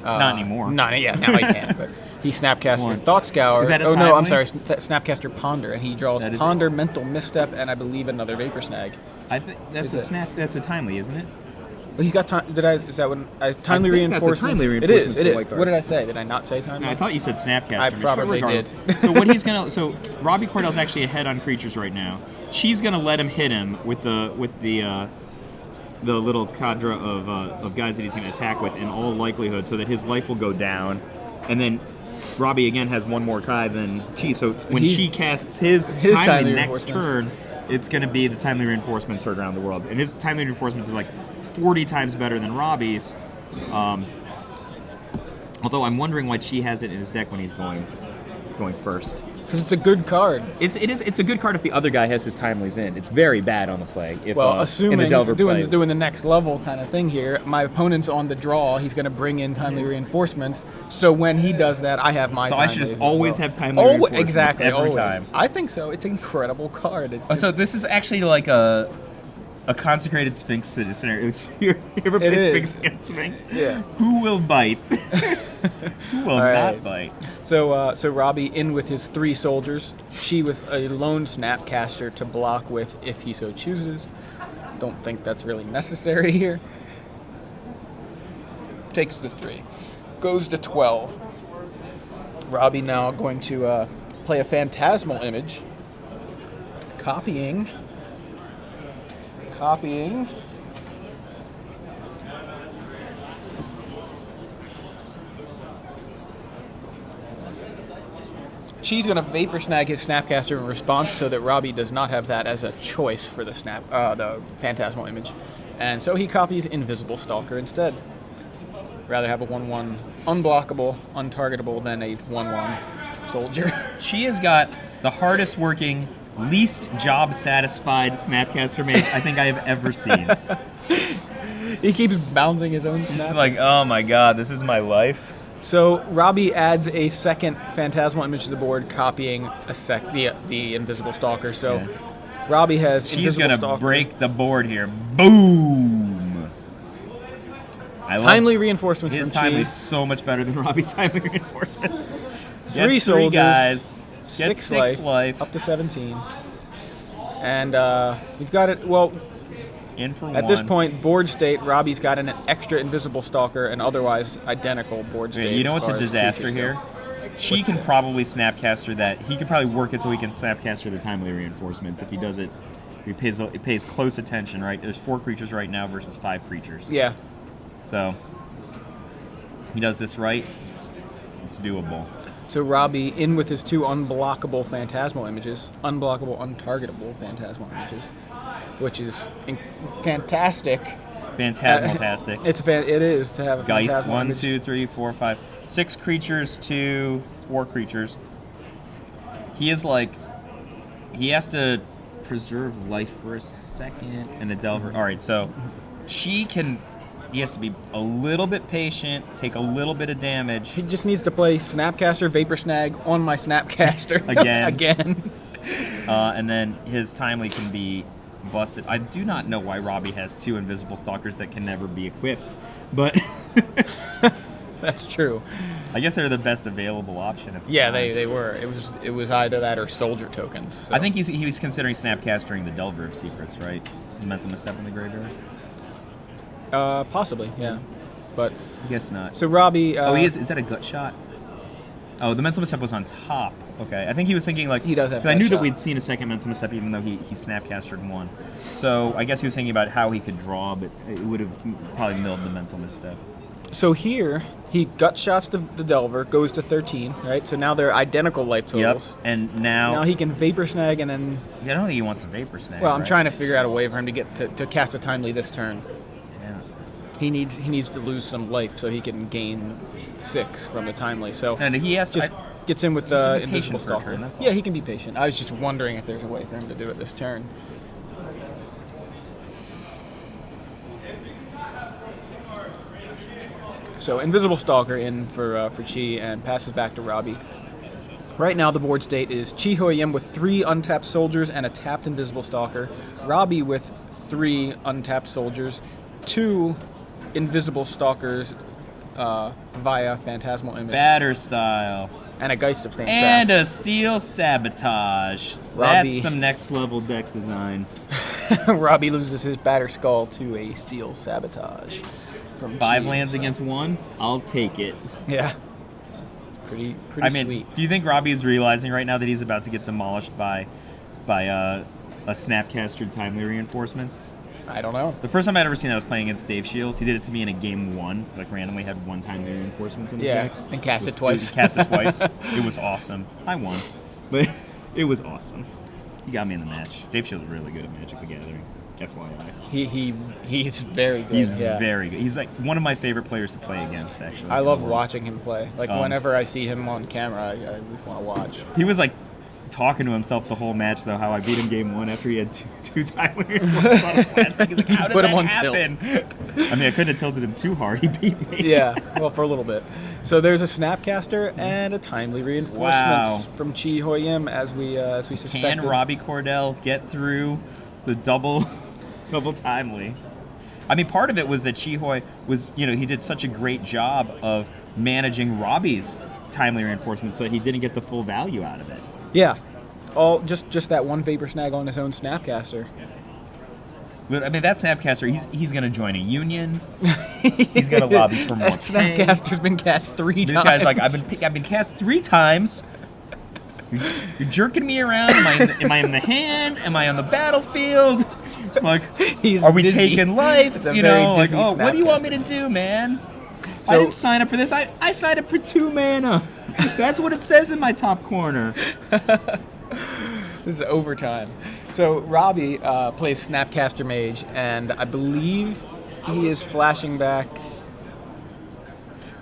[SPEAKER 1] Not anymore.
[SPEAKER 2] No, yeah, now he can. But he Snapcaster
[SPEAKER 1] One.
[SPEAKER 2] Thought Scour.
[SPEAKER 1] Is that a
[SPEAKER 2] Oh no, I'm sorry,
[SPEAKER 1] timely?
[SPEAKER 2] Snapcaster Ponder, and he draws
[SPEAKER 1] That is
[SPEAKER 2] Ponder, Mental Misstep, and I believe another Vapor Snag.
[SPEAKER 1] I think that's
[SPEAKER 2] Is
[SPEAKER 1] a
[SPEAKER 2] it?
[SPEAKER 1] snap. That's a timely, isn't it?
[SPEAKER 2] He's got time. Did I? Is that when? Timely
[SPEAKER 1] think that's a
[SPEAKER 2] reinforcement.
[SPEAKER 1] timely
[SPEAKER 2] It
[SPEAKER 1] reinforcement
[SPEAKER 2] is.
[SPEAKER 1] for
[SPEAKER 2] It
[SPEAKER 1] the
[SPEAKER 2] is.
[SPEAKER 1] white card.
[SPEAKER 2] What did I say? Did I not say timely?
[SPEAKER 1] I thought you said Snapcaster.
[SPEAKER 2] I
[SPEAKER 1] Mitch, but
[SPEAKER 2] probably
[SPEAKER 1] regardless.
[SPEAKER 2] did.
[SPEAKER 1] So what he's gonna. So Robbie Cordell's actually ahead on creatures right now. She's gonna let him hit him with the little cadre of guys that he's gonna attack with in all likelihood, so that his life will go down, and then Robbie again has one more Kai than Chi. So when
[SPEAKER 2] He's-
[SPEAKER 1] she casts his
[SPEAKER 2] timely
[SPEAKER 1] timely next
[SPEAKER 2] reinforcements.
[SPEAKER 1] turn, it's gonna be the timely reinforcements heard around the world, and his timely reinforcements are like 40 times better than Robbie's. Although I'm wondering why Chi has it in his deck when he's going first.
[SPEAKER 2] Because it's a good card.
[SPEAKER 1] It's a good card if the other guy has his timelies in. It's very bad on the play. If,
[SPEAKER 2] Well,
[SPEAKER 1] in the
[SPEAKER 2] assuming
[SPEAKER 1] Delver play.
[SPEAKER 2] doing the next level kind of thing here, my opponent's on the draw. He's going to bring in timely reinforcements. So when he does that, I have my.
[SPEAKER 1] So I should just
[SPEAKER 2] timelies as
[SPEAKER 1] always
[SPEAKER 2] well.
[SPEAKER 1] have timely reinforcements
[SPEAKER 2] exactly,
[SPEAKER 1] every
[SPEAKER 2] always.
[SPEAKER 1] time.
[SPEAKER 2] I think so. It's an incredible card. It's just,
[SPEAKER 1] So this is actually like a consecrated Sphinx scenario. You ever
[SPEAKER 2] It
[SPEAKER 1] play
[SPEAKER 2] is.
[SPEAKER 1] Sphinx against Sphinx?
[SPEAKER 2] Yeah.
[SPEAKER 1] Who will bite? Who will
[SPEAKER 2] All
[SPEAKER 1] not
[SPEAKER 2] right.
[SPEAKER 1] bite?
[SPEAKER 2] So Robbie in with his 3 soldiers. Chi with a lone Snapcaster to block with if he so chooses. Don't think that's really necessary here. Takes the 3. Goes to 12. Robbie now going to play a phantasmal image. Copying. Chi's going to vapor snag his Snapcaster in response so that Robbie does not have that as a choice for the the phantasmal image. And so he copies Invisible Stalker instead. Rather have a 1/1 unblockable, untargetable than a 1/1 soldier.
[SPEAKER 1] Chi has got the hardest working, least job satisfied Snapcaster mage I think I have ever seen.
[SPEAKER 2] He keeps bouncing his own snap.
[SPEAKER 1] It's like, oh my god, this is my life.
[SPEAKER 2] So Robbie adds a second phantasmal image to the board, copying the Invisible Stalker. So
[SPEAKER 1] Yeah.
[SPEAKER 2] Robbie has
[SPEAKER 1] She's
[SPEAKER 2] Invisible
[SPEAKER 1] gonna
[SPEAKER 2] Stalker.
[SPEAKER 1] break the board here. Boom! I love
[SPEAKER 2] Timely reinforcements
[SPEAKER 1] his
[SPEAKER 2] from Chi.
[SPEAKER 1] timely so much better than Robbie's timely reinforcements. Get
[SPEAKER 2] 3 soldiers,
[SPEAKER 1] guys. Get
[SPEAKER 2] 6
[SPEAKER 1] 6 life.
[SPEAKER 2] up to 17. And we've got it. Well,
[SPEAKER 1] In for 1.
[SPEAKER 2] at this point, board state, Robbie's got an extra Invisible Stalker and otherwise identical board state.
[SPEAKER 1] You know
[SPEAKER 2] as
[SPEAKER 1] what's
[SPEAKER 2] far
[SPEAKER 1] a
[SPEAKER 2] as
[SPEAKER 1] disaster
[SPEAKER 2] creatures
[SPEAKER 1] here?
[SPEAKER 2] go.
[SPEAKER 1] Chi can probably Snapcaster that. He could probably work it so he can Snapcaster the timely reinforcements if he does it. He pays close attention, right? There's 4 creatures right now versus 5 creatures.
[SPEAKER 2] Yeah.
[SPEAKER 1] So he does this right. It's doable.
[SPEAKER 2] So Robbie in with his 2 unblockable phantasmal images, unblockable, untargetable phantasmal images, which is fantastic.
[SPEAKER 1] Phantasmaltastic.
[SPEAKER 2] It is to have a
[SPEAKER 1] Geist,
[SPEAKER 2] phantasmal
[SPEAKER 1] 1,
[SPEAKER 2] image.
[SPEAKER 1] 2, 3, 4, 5, 6 creatures to 4 creatures. He is like, he has to preserve life for a second, and the Delver. All right, so he has to be a little bit patient, take a little bit of damage.
[SPEAKER 2] He just needs to play Snapcaster, Vapor Snag on my Snapcaster
[SPEAKER 1] Again.
[SPEAKER 2] again.
[SPEAKER 1] And then his timely can be busted. I do not know why Robbie has 2 Invisible Stalkers that can never be equipped, but
[SPEAKER 2] That's true.
[SPEAKER 1] I guess they're the best available option. At the
[SPEAKER 2] Yeah,
[SPEAKER 1] time.
[SPEAKER 2] they were. It was either that or soldier tokens. So.
[SPEAKER 1] I think he was considering Snapcastering the Delver of Secrets, right? The Mental Misstep in the graveyard.
[SPEAKER 2] Possibly, yeah. But
[SPEAKER 1] I guess not.
[SPEAKER 2] so Robbie.
[SPEAKER 1] Oh, he is. Is that a gut shot? Oh, the Mental Misstep was on top. Okay, I think he was thinking like.
[SPEAKER 2] He does have
[SPEAKER 1] 'cause I
[SPEAKER 2] gut
[SPEAKER 1] knew that
[SPEAKER 2] shot.
[SPEAKER 1] we'd seen a second Mental Misstep, even though he Snapcastered 1. So I guess he was thinking about how he could draw, but it would have probably milled the Mental Misstep.
[SPEAKER 2] So here he gut shots the Delver, goes to 13, right? So now they're identical life totals.
[SPEAKER 1] Yep. And now.
[SPEAKER 2] Now he can Vapor Snag and then.
[SPEAKER 1] I don't think he wants to Vapor Snag.
[SPEAKER 2] Well, I'm
[SPEAKER 1] right?
[SPEAKER 2] trying to figure out a way for him to get to cast a timely this turn.
[SPEAKER 1] Yeah.
[SPEAKER 2] He needs to lose some life so he can gain 6 from the timely. So
[SPEAKER 1] And he has
[SPEAKER 2] just gets in with
[SPEAKER 1] He's gonna be
[SPEAKER 2] Invisible
[SPEAKER 1] patient for a
[SPEAKER 2] Stalker.
[SPEAKER 1] turn, that's all.
[SPEAKER 2] Yeah, he can be patient. I was just wondering if there's a way for him to do it this turn. So Invisible Stalker in for Chi and passes back to Robbie. Right now the board state is Chi Hoyim with 3 untapped soldiers and a tapped Invisible Stalker. Robbie with 3 untapped soldiers, 2 Invisible Stalkers via Phantasmal Image,
[SPEAKER 1] batter style.
[SPEAKER 2] and a Geist of Saint
[SPEAKER 1] And
[SPEAKER 2] Trap.
[SPEAKER 1] a Steel Sabotage.
[SPEAKER 2] Robbie.
[SPEAKER 1] That's some next level deck design.
[SPEAKER 2] Robbie loses his Batter Skull to a Steel Sabotage. From
[SPEAKER 1] 5
[SPEAKER 2] Chi.
[SPEAKER 1] lands against 1. I'll take it.
[SPEAKER 2] Yeah. Pretty
[SPEAKER 1] I mean,
[SPEAKER 2] sweet.
[SPEAKER 1] do you think Robbie's realizing right now that he's about to get demolished by a Snapcaster timely reinforcements?
[SPEAKER 2] I don't know.
[SPEAKER 1] The first time I'd ever seen that was playing against Dave Shields. He did it to me in a game 1, like randomly had 1 timely reinforcements in his
[SPEAKER 2] Yeah,
[SPEAKER 1] deck.
[SPEAKER 2] and cast it
[SPEAKER 1] He
[SPEAKER 2] twice.
[SPEAKER 1] cast it twice. It was awesome. I won, but it was awesome. He got me in the match. Dave Shields is really good at Magic the Gathering. FYI.
[SPEAKER 2] He's very good.
[SPEAKER 1] He's
[SPEAKER 2] yeah.
[SPEAKER 1] very good. He's like one of my favorite players to play against, actually.
[SPEAKER 2] I
[SPEAKER 1] in the
[SPEAKER 2] love
[SPEAKER 1] world.
[SPEAKER 2] watching him play. Like whenever I see him on camera, I just want to watch.
[SPEAKER 1] He was like talking to himself the whole match, though, how I beat him game 1 after he had two timely reinforcements on his plan. He's like, how did
[SPEAKER 2] Put
[SPEAKER 1] that
[SPEAKER 2] him on
[SPEAKER 1] happen? I mean, I couldn't have tilted him too hard. He beat me.
[SPEAKER 2] Yeah, well, for a little bit. So there's a Snapcaster and a timely reinforcements from Chi Hoyim as we suspected.
[SPEAKER 1] Can Robbie Cordell get through the double timely? I mean, part of it was that Chi-Hoi was, he did such a great job of managing Robbie's timely reinforcements so that he didn't get the full value out of it.
[SPEAKER 2] Yeah, all just that one Vapor Snag on his own Snapcaster.
[SPEAKER 1] I mean, that Snapcaster, he's going to join a union. He's going to lobby for more pay.
[SPEAKER 2] Snapcaster's been cast 3 times.
[SPEAKER 1] This guy's like, I've been cast 3 times. You're jerking me around. Am I in the hand? Am I on the battlefield? Like, are we taking life? You know, like, oh, what do you want me to do, man? I didn't sign up for this. I signed up for 2 mana. That's what it says in my top corner.
[SPEAKER 2] This is overtime. So Robbie plays Snapcaster Mage, and I believe he is flashing back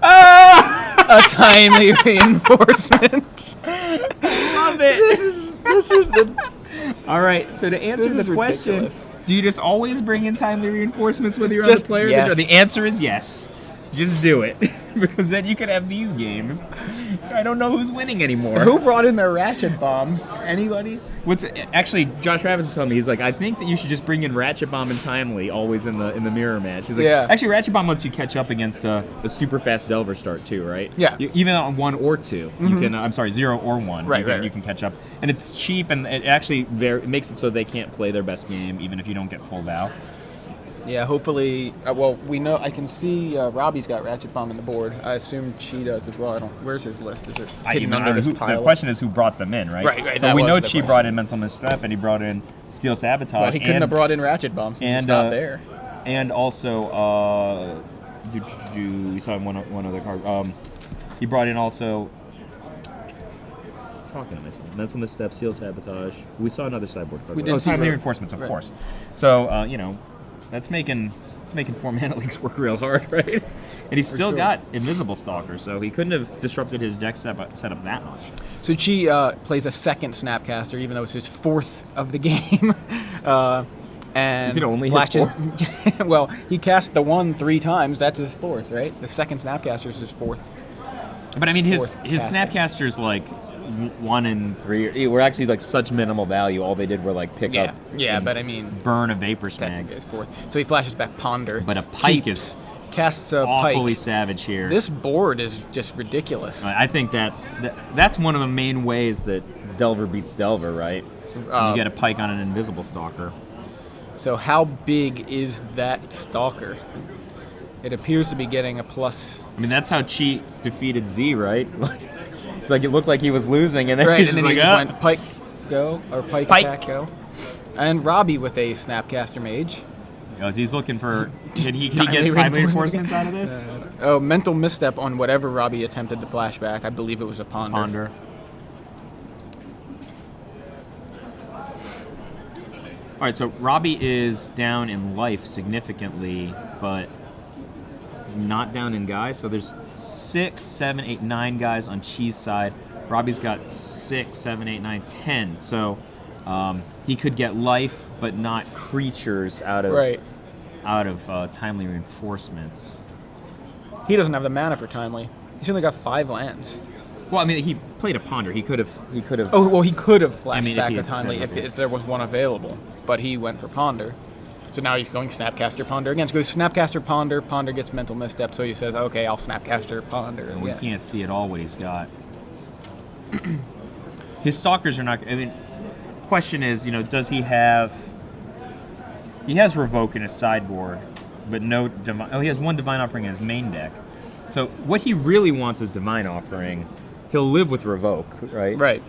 [SPEAKER 2] a timely reinforcement.
[SPEAKER 1] Love it.
[SPEAKER 2] This is the.
[SPEAKER 1] All right. So to answer the question, ridiculous. Do you just always bring in timely reinforcements with your other players?
[SPEAKER 2] Yes.
[SPEAKER 1] The answer is yes. Just do it, because then you could have these games. I don't know who's winning anymore.
[SPEAKER 2] Who brought in their ratchet bombs? Anybody?
[SPEAKER 1] Actually, Josh Travis is telling me, he's like, I think that you should just bring in Ratchet Bomb and Timely always in the mirror match. He's like, actually, Ratchet Bomb lets you catch up against a super fast Delver start too, right?
[SPEAKER 2] Yeah.
[SPEAKER 1] Even on 1 or 2, you can. I'm sorry, 0 or 1.
[SPEAKER 2] Right,
[SPEAKER 1] you can catch up, and it's cheap, and it actually it makes it so they can't play their best game even if you don't get full Val.
[SPEAKER 2] Yeah, hopefully. Well, we know. I can see Robbie's got Ratchet Bomb on the board. I assume Chi does as well. Where's his list? Is it hidden under this pile?
[SPEAKER 1] The question is who brought them in, right?
[SPEAKER 2] Right.
[SPEAKER 1] So we know Chi brought in Mental Misstep, and he brought in Steel Sabotage.
[SPEAKER 2] Well, he couldn't have brought in Ratchet Bomb since it's not there.
[SPEAKER 1] And also, we saw one other card. He brought in also. Talking to myself. Mental Misstep, Steel Sabotage. We saw another sideboard card.
[SPEAKER 2] We did see
[SPEAKER 1] Timely Reinforcements, of course. So you know. That's making 4 mana leagues work real hard, right? And he's still got Invisible Stalker, so he couldn't have disrupted his deck setup that much.
[SPEAKER 2] So Chi plays a second Snapcaster, even though it's his 4th of the game. And
[SPEAKER 1] is it only
[SPEAKER 2] flashes,
[SPEAKER 1] his 4th?
[SPEAKER 2] Well, he cast the 1 3 times. That's his 4th, right? The second Snapcaster is his 4th.
[SPEAKER 1] But I mean, his Snapcaster's like 1 and 3 were actually like such minimal value. All they did were like pick up.
[SPEAKER 2] Yeah, but I mean,
[SPEAKER 1] burn a Vapor Snag.
[SPEAKER 2] His 4th. So he flashes back Ponder.
[SPEAKER 1] But a Pike is
[SPEAKER 2] casts a
[SPEAKER 1] awfully
[SPEAKER 2] Pike.
[SPEAKER 1] Savage here.
[SPEAKER 2] This board is just ridiculous.
[SPEAKER 1] I think that's one of the main ways that Delver beats Delver, right? You get a Pike on an Invisible Stalker.
[SPEAKER 2] So how big is that Stalker? It appears to be getting a plus.
[SPEAKER 1] I mean, that's how Chi defeated Z, right? It's like it looked like he was losing, and then
[SPEAKER 2] right,
[SPEAKER 1] he
[SPEAKER 2] and then
[SPEAKER 1] like,
[SPEAKER 2] he just went Pike go, or Pike attack go. And Robbie with a Snapcaster Mage.
[SPEAKER 1] He's looking for. Did he get timely reinforcements out of this?
[SPEAKER 2] Mental Misstep on whatever Robbie attempted to flashback. I believe it was a Ponder.
[SPEAKER 1] All right, so Robbie is down in life significantly, but not down in guys. So there's 6, 7, 8, 9 guys on Chi's side. Robbie's got 6, 7, 8, 9, 10. So he could get life, but not creatures out of timely reinforcements.
[SPEAKER 2] He doesn't have the mana for timely. He's only got 5 lands.
[SPEAKER 1] Well, I mean, he played a Ponder. He could have.
[SPEAKER 2] Oh well, he could have flashed back a timely if there was one available, but he went for Ponder. So now he's going Snapcaster Ponder again. So goes Snapcaster Ponder. Ponder gets Mental Misstep, so he says, "Okay, I'll Snapcaster Ponder."
[SPEAKER 1] And we can't see at all what he's got. His Stalkers are not. I mean, question is, does he have? He has Revoke in his sideboard, but no Divine. Oh, he has 1 Divine Offering in his main deck. So what he really wants is Divine Offering. He'll live with Revoke, right?
[SPEAKER 2] Right.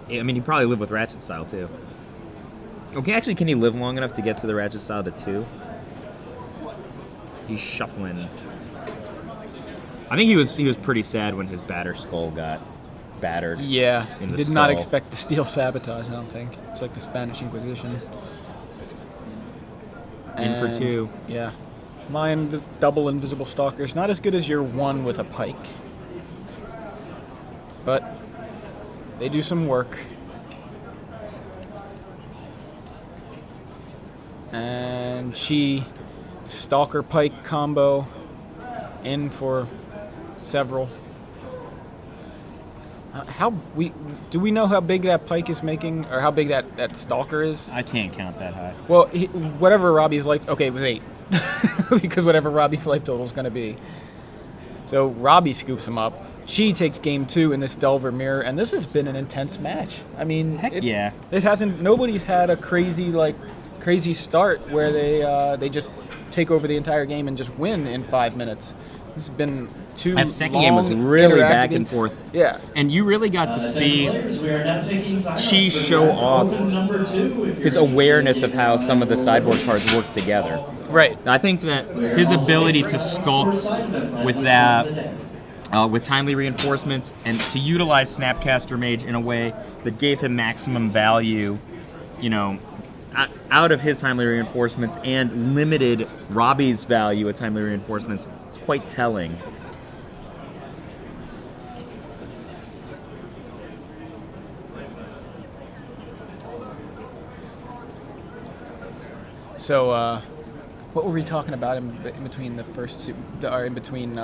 [SPEAKER 1] I mean, he'd probably live with Ratchet Style, too. Okay, actually, can he live long enough to get to the Ratchet Style to 2? He's shuffling. I think he was pretty sad when his Batter Skull got battered.
[SPEAKER 2] Yeah,
[SPEAKER 1] in the
[SPEAKER 2] did
[SPEAKER 1] skull.
[SPEAKER 2] not expect the Steel Sabotage, I don't think. It's like the Spanish Inquisition.
[SPEAKER 1] In for 2.
[SPEAKER 2] Yeah. Mine, the double Invisible Stalkers, not as good as your 1 with a Pike. But they do some work. And Chi Stalker Pike combo in for several. Do we know how big that Pike is making, or how big that Stalker is?
[SPEAKER 1] I can't count that high.
[SPEAKER 2] Well, whatever Robbie's life. Okay, it was 8. because whatever Robbie's life total is going to be. So Robbie scoops him up. Chi takes game 2 in this Delver mirror, and this has been an intense match. I mean,
[SPEAKER 1] Heck yeah.
[SPEAKER 2] It hasn't. Nobody's had a crazy start where they just take over the entire game and just win in 5 minutes. This has been two.
[SPEAKER 1] That second game was really back and forth.
[SPEAKER 2] Yeah.
[SPEAKER 1] And you really got to see Chi
[SPEAKER 3] Chi
[SPEAKER 1] show off his awareness of how some of the sideboard cards work together.
[SPEAKER 2] Right.
[SPEAKER 1] I think that his ability to sculpt with that, with timely reinforcements, and to utilize Snapcaster Mage in a way that gave him maximum value, you know, out of his timely reinforcements and limited Robbie's value with timely reinforcements, is quite telling.
[SPEAKER 2] So, what were we talking about in between the first two, or in between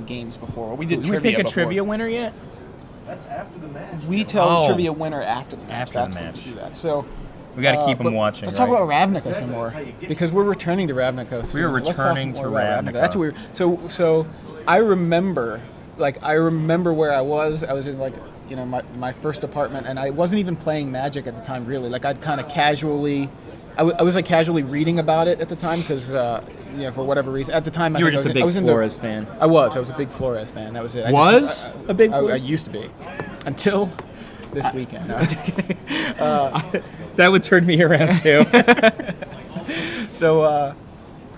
[SPEAKER 2] games before? We did.
[SPEAKER 1] Did we pick a trivia winner yet?
[SPEAKER 3] That's after the match.
[SPEAKER 2] We tell
[SPEAKER 1] Oh.
[SPEAKER 2] trivia winner after the match.
[SPEAKER 1] After the
[SPEAKER 2] That's when
[SPEAKER 1] match.
[SPEAKER 2] we do that. So
[SPEAKER 1] We got to keep
[SPEAKER 2] but
[SPEAKER 1] him watching.
[SPEAKER 2] Let's
[SPEAKER 1] right?
[SPEAKER 2] talk about Ravnica some more, because we're returning to Ravnica.
[SPEAKER 1] We are
[SPEAKER 2] Let's talk
[SPEAKER 1] returning
[SPEAKER 2] more
[SPEAKER 1] to
[SPEAKER 2] about
[SPEAKER 1] Ravnica.
[SPEAKER 2] That's weird. So I remember, where I was. I was in my first apartment, and I wasn't even playing Magic at the time. Really, I'd kind of casually. I was casually reading about it at the time because for whatever reason at the time
[SPEAKER 1] You were just a big Flores fan.
[SPEAKER 2] I was a big Flores fan. That was it.
[SPEAKER 1] A big
[SPEAKER 2] I
[SPEAKER 1] Flores?
[SPEAKER 2] used to be until this weekend. No, I'm just kidding.
[SPEAKER 1] That would turn me around too.
[SPEAKER 2] So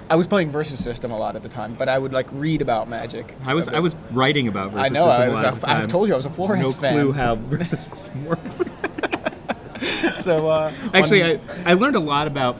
[SPEAKER 2] I was playing Versus System a lot at the time, but I would read about Magic.
[SPEAKER 1] I was writing about Versus
[SPEAKER 2] I know.
[SPEAKER 1] System a lot at the
[SPEAKER 2] I've
[SPEAKER 1] time.
[SPEAKER 2] told you I was a Flores
[SPEAKER 1] No
[SPEAKER 2] fan.
[SPEAKER 1] clue how Versus System works.
[SPEAKER 2] So
[SPEAKER 1] Actually, I learned a lot about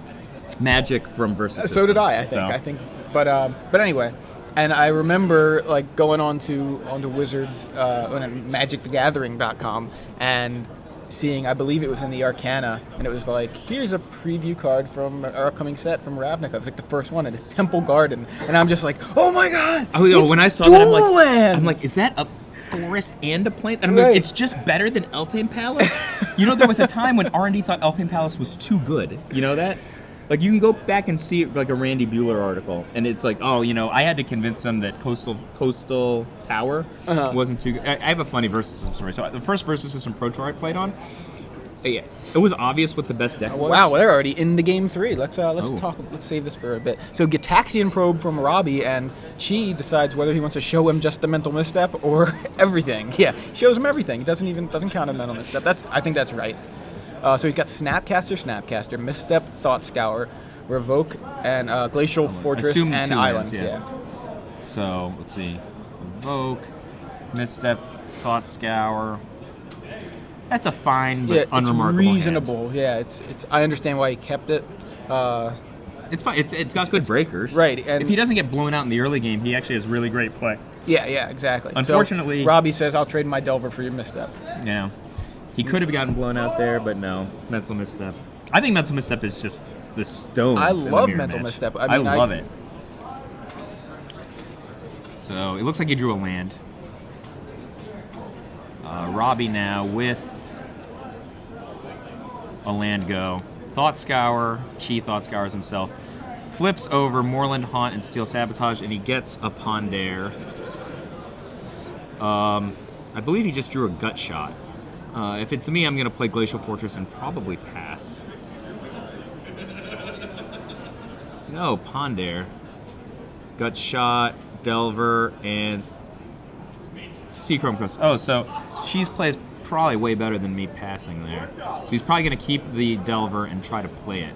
[SPEAKER 1] Magic from Versus System.
[SPEAKER 2] so did I.
[SPEAKER 1] So.
[SPEAKER 2] I think. But anyway, and I remember going onto Wizards on MagicTheGathering.com and seeing, I believe it was in the Arcana, and it was here's a preview card from our upcoming set from Ravnica. It was the first one, and it's Temple Garden, and I'm just oh my god!
[SPEAKER 1] Oh,
[SPEAKER 2] it's
[SPEAKER 1] when I saw
[SPEAKER 2] dual
[SPEAKER 1] that,
[SPEAKER 2] lands!
[SPEAKER 1] I'm like, is that a forest and a plant? And I'm
[SPEAKER 2] Right.
[SPEAKER 1] like, it's just better than Elfhame Palace? There was a time when R&D thought Elfhame Palace was too good. You know that? You can go back and see a Randy Bueller article, and it's I had to convince them that Coastal Tower wasn't too good. I have a funny Versus System story. So the first Versus System Pro Tour I played on, yeah, it was obvious what the best deck was.
[SPEAKER 2] Wow, well, they're already into game 3. Let's
[SPEAKER 1] Oh.
[SPEAKER 2] talk. Let's save this for a bit. So Gitaxian Probe from Robbie, and Chi decides whether he wants to show him just the mental misstep or everything. Yeah, shows him everything. He doesn't count a mental misstep. I think that's right. So he's got Snapcaster, Misstep, Thought Scour, Revoke, and Glacial Fortress
[SPEAKER 1] assume
[SPEAKER 2] and
[SPEAKER 1] 2
[SPEAKER 2] Island.
[SPEAKER 1] lands, yeah. So let's see, Revoke, Misstep, Thought Scour. That's a fine but unremarkable
[SPEAKER 2] It's
[SPEAKER 1] hand.
[SPEAKER 2] reasonable. Yeah, it's. I understand why he kept it.
[SPEAKER 1] It's fine. It's got good breakers.
[SPEAKER 2] right, and-
[SPEAKER 1] if he doesn't get blown out in the early game, he actually has really great play.
[SPEAKER 2] Yeah, exactly.
[SPEAKER 1] Unfortunately-
[SPEAKER 2] so Robbie says, "I'll trade my Delver for your Misstep."
[SPEAKER 1] Yeah. He could have gotten blown out there, but no. Mental Misstep. I think Mental Misstep is just the stones.
[SPEAKER 2] I
[SPEAKER 1] in the
[SPEAKER 2] love
[SPEAKER 1] mirror
[SPEAKER 2] Mental
[SPEAKER 1] match.
[SPEAKER 2] Misstep.
[SPEAKER 1] I love it. So it looks like he drew a land. Robbie now with a land go. Thought Scour. Chi Thought Scours himself. Flips over Moorland Haunt and Steel Sabotage, and he gets a Ponder. I believe he just drew a Gut Shot. If it's me, I'm going to play Glacial Fortress and probably pass. No, Ponder. Gut Shot, Delver, and Seachrome Crest. Oh, so Cheese plays probably way better than me passing there. So he's probably going to keep the Delver and try to play it.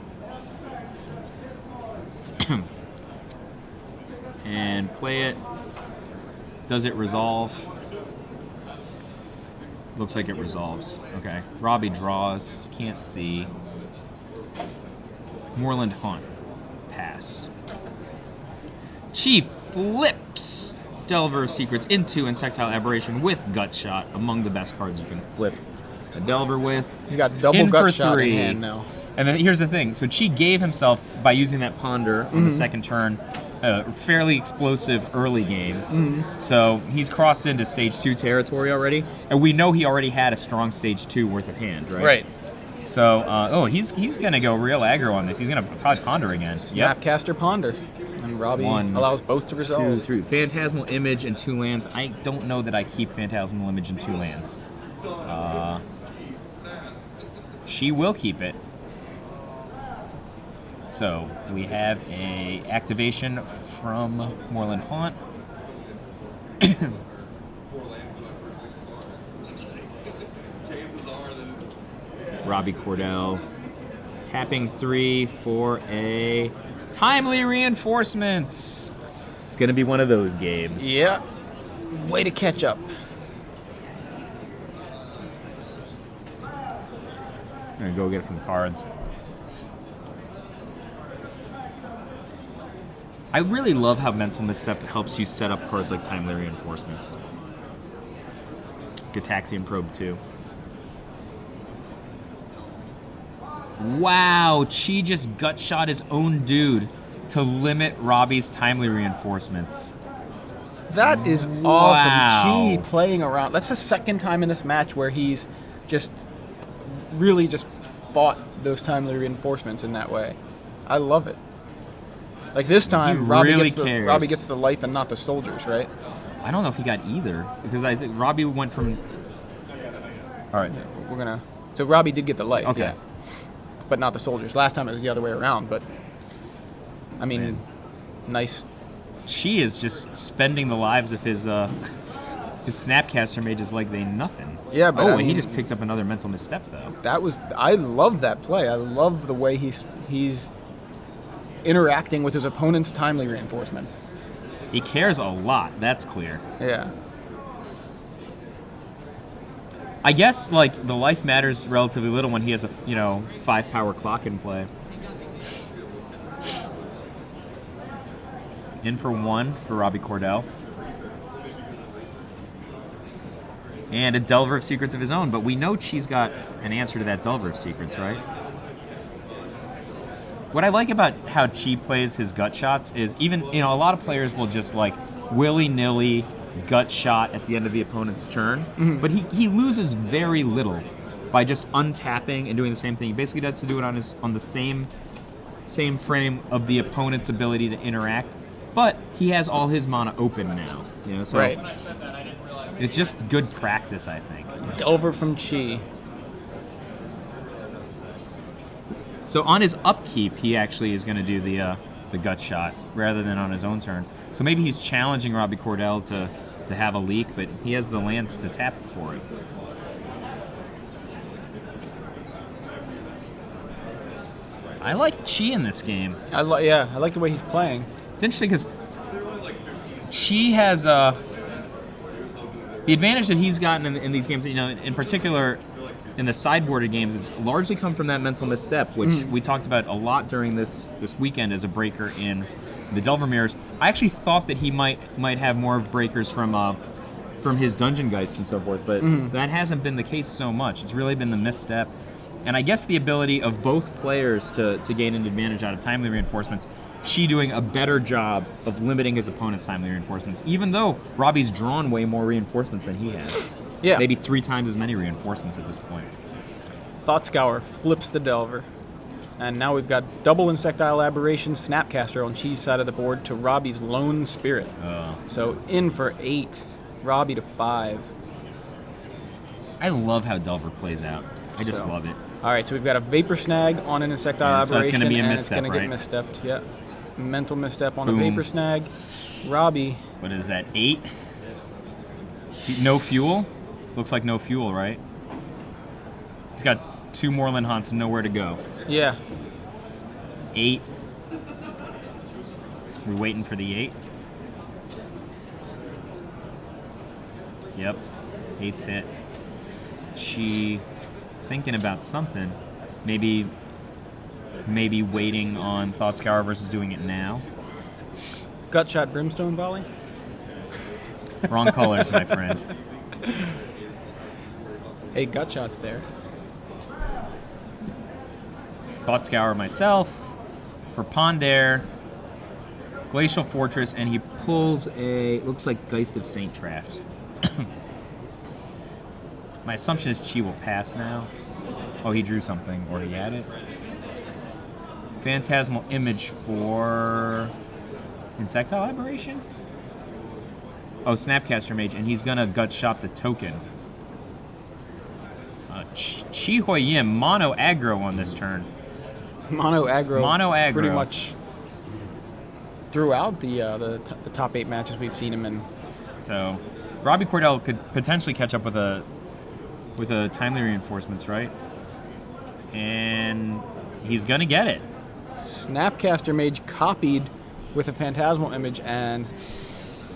[SPEAKER 1] And play it. Does it resolve? Looks like it resolves. Okay. Robbie draws. Can't see. Moorland Haunt. Pass. Chi flips Delver of Secrets into Insectile Aberration with Gut Shot. Among the best cards you can flip a Delver with.
[SPEAKER 2] He's got double
[SPEAKER 1] In for
[SPEAKER 2] Gut Shot in
[SPEAKER 1] 3.
[SPEAKER 2] hand now.
[SPEAKER 1] And then here's the thing. So Chi gave himself, by using that Ponder on the second turn, a fairly explosive early game. So he's crossed into Stage 2 territory already. And we know he already had a strong Stage 2 worth of hand, right?
[SPEAKER 2] Right.
[SPEAKER 1] So, he's going to go real aggro on this. He's going to probably Ponder again. Yep.
[SPEAKER 2] Snapcaster Ponder. And Robbie
[SPEAKER 1] One,
[SPEAKER 2] allows both to resolve.
[SPEAKER 1] 2, 3. Phantasmal Image and 2 lands. I don't know that I keep Phantasmal Image and 2 lands. She will keep it. So we have a activation from Moorland Haunt. Robbie Cordell tapping 3 for a Timely Reinforcements. It's gonna be one of those games.
[SPEAKER 2] Yeah. Way to catch up.
[SPEAKER 1] I'm gonna go get some cards. I really love how Mental Misstep helps you set up cards like Timely Reinforcements. Gataxian Probe 2. Wow, Chi just gut shot his own dude to limit Robbie's Timely Reinforcements.
[SPEAKER 2] That is
[SPEAKER 1] Wow.
[SPEAKER 2] awesome. Chi playing around. That's the second time in this match where he's just really just fought those Timely Reinforcements in that way. I love it. Like this time, Robbie gets the life and not the soldiers, right?
[SPEAKER 1] I don't know if he got either, because I think Robbie went from... All right.
[SPEAKER 2] Yeah, so Robbie did get the life,
[SPEAKER 1] Okay.
[SPEAKER 2] yeah. But not the soldiers. Last time it was the other way around, but I mean,
[SPEAKER 1] Man.
[SPEAKER 2] nice.
[SPEAKER 1] Chi is just spending the lives of his Snapcaster mages like they nothing.
[SPEAKER 2] Yeah, but
[SPEAKER 1] and
[SPEAKER 2] I mean,
[SPEAKER 1] he just picked up another Mental Misstep, though.
[SPEAKER 2] I love that play. I love the way he's interacting with his opponent's Timely Reinforcements.
[SPEAKER 1] He cares a lot, that's clear.
[SPEAKER 2] Yeah.
[SPEAKER 1] I guess, like, the life matters relatively little when he has a, 5-power clock in play. In for 1 for Robbie Cordell. And a Delver of Secrets of his own, but we know Chi's got an answer to that Delver of Secrets, right? What I like about how Chi plays his gut shots is even, a lot of players will just, like, willy-nilly gut shot at the end of the opponent's turn, but he loses very little by just untapping and doing the same thing. He basically does to do it on the same frame of the opponent's ability to interact, but he has all his mana open now, so
[SPEAKER 2] Right.
[SPEAKER 1] it's just good practice, I think.
[SPEAKER 2] Delver from Chi.
[SPEAKER 1] So on his upkeep, he actually is going to do the gut shot rather than on his own turn. So maybe he's challenging Robbie Cordell to have a leak, but he has the lands to tap for it. I like Chi in this game.
[SPEAKER 2] I like the way he's playing.
[SPEAKER 1] It's interesting because Chi has the advantage that he's gotten in these games, in particular in the sideboarded games, has largely come from that Mental Misstep, which we talked about a lot during this weekend as a breaker in the Delver Mirrors. I actually thought that he might have more breakers from his Dungeon Geist and so forth, but that hasn't been the case so much. It's really been the Misstep. And I guess the ability of both players to gain an advantage out of Timely Reinforcements, Chi doing a better job of limiting his opponent's Timely Reinforcements, even though Robbie's drawn way more reinforcements than he has.
[SPEAKER 2] Yeah.
[SPEAKER 1] Maybe 3 times as many reinforcements at this point.
[SPEAKER 2] Thought Scour flips the Delver. And now we've got double Insectile Aberration Snapcaster on Chi's side of the board to Robbie's Lone Spirit. So in for 8, Robbie to 5.
[SPEAKER 1] I love how Delver plays out. I just love it.
[SPEAKER 2] All right, so we've got a Vapor Snag on an Insectile
[SPEAKER 1] Yeah, so that's
[SPEAKER 2] Aberration,
[SPEAKER 1] gonna be a
[SPEAKER 2] and
[SPEAKER 1] misstep,
[SPEAKER 2] it's going to
[SPEAKER 1] right?
[SPEAKER 2] get misstepped. Yeah, Mental Misstep on
[SPEAKER 1] Boom.
[SPEAKER 2] a Vapor Snag. Robbie,
[SPEAKER 1] What is that, 8? No fuel? Looks like no fuel, right? He's got 2 Moorland Haunts and nowhere to go.
[SPEAKER 2] yeah,
[SPEAKER 1] 8. We're waiting for the 8. Yep, 8's hit. She thinking about something. Maybe waiting on Thought Scour versus doing it now.
[SPEAKER 2] Gutshot Brimstone Volley.
[SPEAKER 1] Wrong colors, my friend.
[SPEAKER 2] Hey, Gutshot's there.
[SPEAKER 1] Thought Scour myself for Ponder, Glacial Fortress, and he pulls a, looks like Geist of Saint Traft. My assumption is Chi will pass now. Oh, he drew something, or he had it. Phantasmal Image for Insectile Aberration? Oh, Snapcaster Mage, and he's gonna gut shot the token. Chi Hoi Yim, mono aggro on this turn.
[SPEAKER 2] Mono aggro.
[SPEAKER 1] Mono aggro.
[SPEAKER 2] Pretty much throughout the top 8 matches we've seen him in.
[SPEAKER 1] So, Robbie Cordell could potentially catch up with a timely reinforcements, right? And he's gonna get it.
[SPEAKER 2] Snapcaster Mage copied with a Phantasmal Image and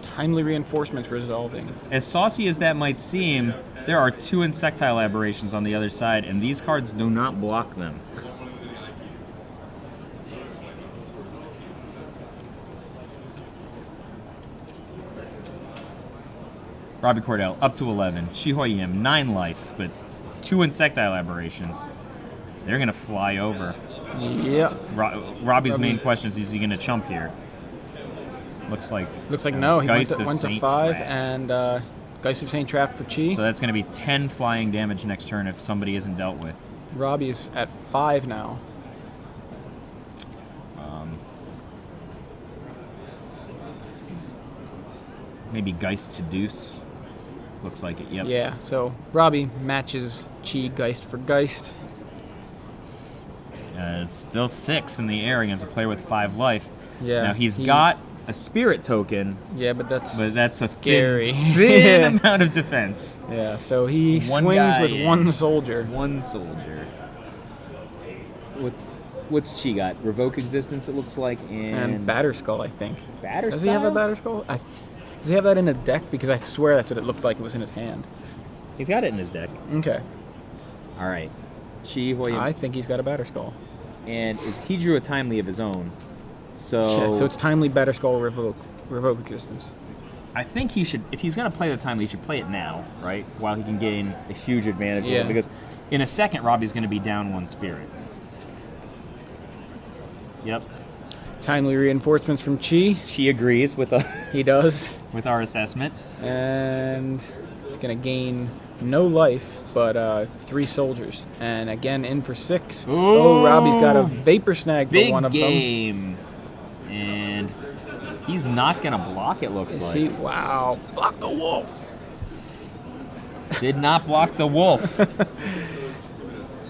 [SPEAKER 2] timely reinforcements resolving.
[SPEAKER 1] As saucy as that might seem, there are 2 Insectile Aberrations on the other side, and these cards do not block them. Robbie Cordell, up to 11. Chi Hoi Yim, 9 life, but 2 Insectile Aberrations. They're going to fly over.
[SPEAKER 2] Yeah.
[SPEAKER 1] Robbie's main question is he going to chump here? Looks like
[SPEAKER 2] no. He went
[SPEAKER 1] Geist of
[SPEAKER 2] to
[SPEAKER 1] Saint
[SPEAKER 2] 5
[SPEAKER 1] Traft.
[SPEAKER 2] and Geist of Saint Traft for Chi.
[SPEAKER 1] So that's going to be 10 flying damage next turn if somebody isn't dealt with.
[SPEAKER 2] Robbie's at 5 now.
[SPEAKER 1] Maybe Geist to Deuce. Looks like it, yep.
[SPEAKER 2] Yeah, so Robbie matches Chi Geist for Geist.
[SPEAKER 1] It's still 6 in the air against a player with 5 life.
[SPEAKER 2] Yeah.
[SPEAKER 1] Now he's got a spirit token,
[SPEAKER 2] Yeah, but
[SPEAKER 1] that's a
[SPEAKER 2] scary.
[SPEAKER 1] thin amount of defense.
[SPEAKER 2] Yeah, so he
[SPEAKER 1] One
[SPEAKER 2] swings
[SPEAKER 1] guy
[SPEAKER 2] with
[SPEAKER 1] in.
[SPEAKER 2] 1 soldier.
[SPEAKER 1] 1 soldier. What's Chi got? Revoke Existence, it looks like,
[SPEAKER 2] And Batterskull, I think.
[SPEAKER 1] Batter
[SPEAKER 2] Does he have a Batterskull? Does he have that in a deck? Because I swear that's what it looked like it was in his hand.
[SPEAKER 1] He's got it in his deck.
[SPEAKER 2] Okay.
[SPEAKER 1] All right. Chi Hoi Yim.
[SPEAKER 2] I think he's got a Batterskull.
[SPEAKER 1] And he drew a timely of his own. So,
[SPEAKER 2] Yeah, so it's timely Batterskull revoke existence.
[SPEAKER 1] I think he should, if he's going to play the timely, he should play it now, right? While he can gain a huge advantage with
[SPEAKER 2] Yeah.
[SPEAKER 1] it. Because in a second, Robbie's going to be down 1 spirit. Yep.
[SPEAKER 2] Timely reinforcements from Chi.
[SPEAKER 1] She agrees with
[SPEAKER 2] He does.
[SPEAKER 1] with our assessment.
[SPEAKER 2] And he's going to gain no life, but 3 soldiers. And again, in for 6.
[SPEAKER 1] Ooh.
[SPEAKER 2] Oh, Robbie's got a Vapor Snag for
[SPEAKER 1] Big
[SPEAKER 2] one of
[SPEAKER 1] game. And he's not going to block, it looks
[SPEAKER 2] them.
[SPEAKER 1] like.
[SPEAKER 2] See, wow. Block the wolf.
[SPEAKER 1] Did not block the wolf.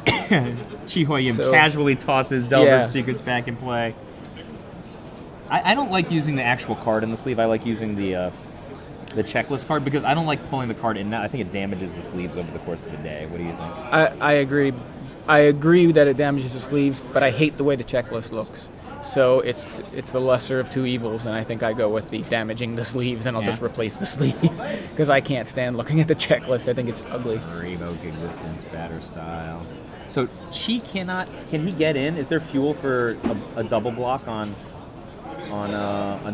[SPEAKER 1] Chi Hoi Yim
[SPEAKER 2] So-
[SPEAKER 1] casually tosses Delver
[SPEAKER 2] Yeah.
[SPEAKER 1] Secrets back in play. I don't like using the actual card in the sleeve. I like using the checklist card because I don't like pulling the card in. I think it damages the sleeves over the course of the day. What do you think?
[SPEAKER 2] I agree. I agree that it damages the sleeves, but I hate the way the checklist looks. So it's the lesser of 2 evils, and I think I go with the damaging the sleeves, and I'll
[SPEAKER 1] Yeah.
[SPEAKER 2] just replace the sleeve because I can't stand looking at the checklist. I think it's ugly.
[SPEAKER 1] Revoke Existence, Batter Style. So Chi can he get in? Is there fuel for a double block on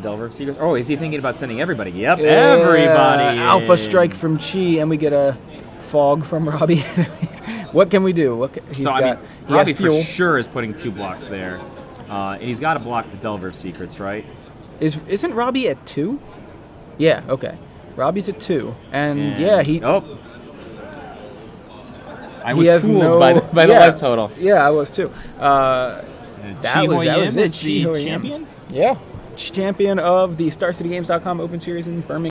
[SPEAKER 1] Delver Secrets? Oh, is he thinking about sending everybody? Yep, everybody.
[SPEAKER 2] Alpha
[SPEAKER 1] in.
[SPEAKER 2] strike from Chi, and we get a fog from Robbie. What can we do? He has
[SPEAKER 1] Robbie
[SPEAKER 2] fuel.
[SPEAKER 1] for sure is putting 2 blocks there. And he's got to block the Delver Secrets, right?
[SPEAKER 2] Isn't Robbie at 2? Yeah. Okay. Robbie's at 2, and yeah, he.
[SPEAKER 1] Oh. I
[SPEAKER 2] he
[SPEAKER 1] was
[SPEAKER 2] has
[SPEAKER 1] fooled
[SPEAKER 2] no,
[SPEAKER 1] by the life total.
[SPEAKER 2] Yeah, I was too. That
[SPEAKER 1] Chi
[SPEAKER 2] was
[SPEAKER 1] Hoi
[SPEAKER 2] it.
[SPEAKER 1] Yim is
[SPEAKER 2] Chi
[SPEAKER 1] the
[SPEAKER 2] Hoi Yim.
[SPEAKER 1] champion?
[SPEAKER 2] Yeah. Champion of the StarCityGames.com Open Series in Birmingham.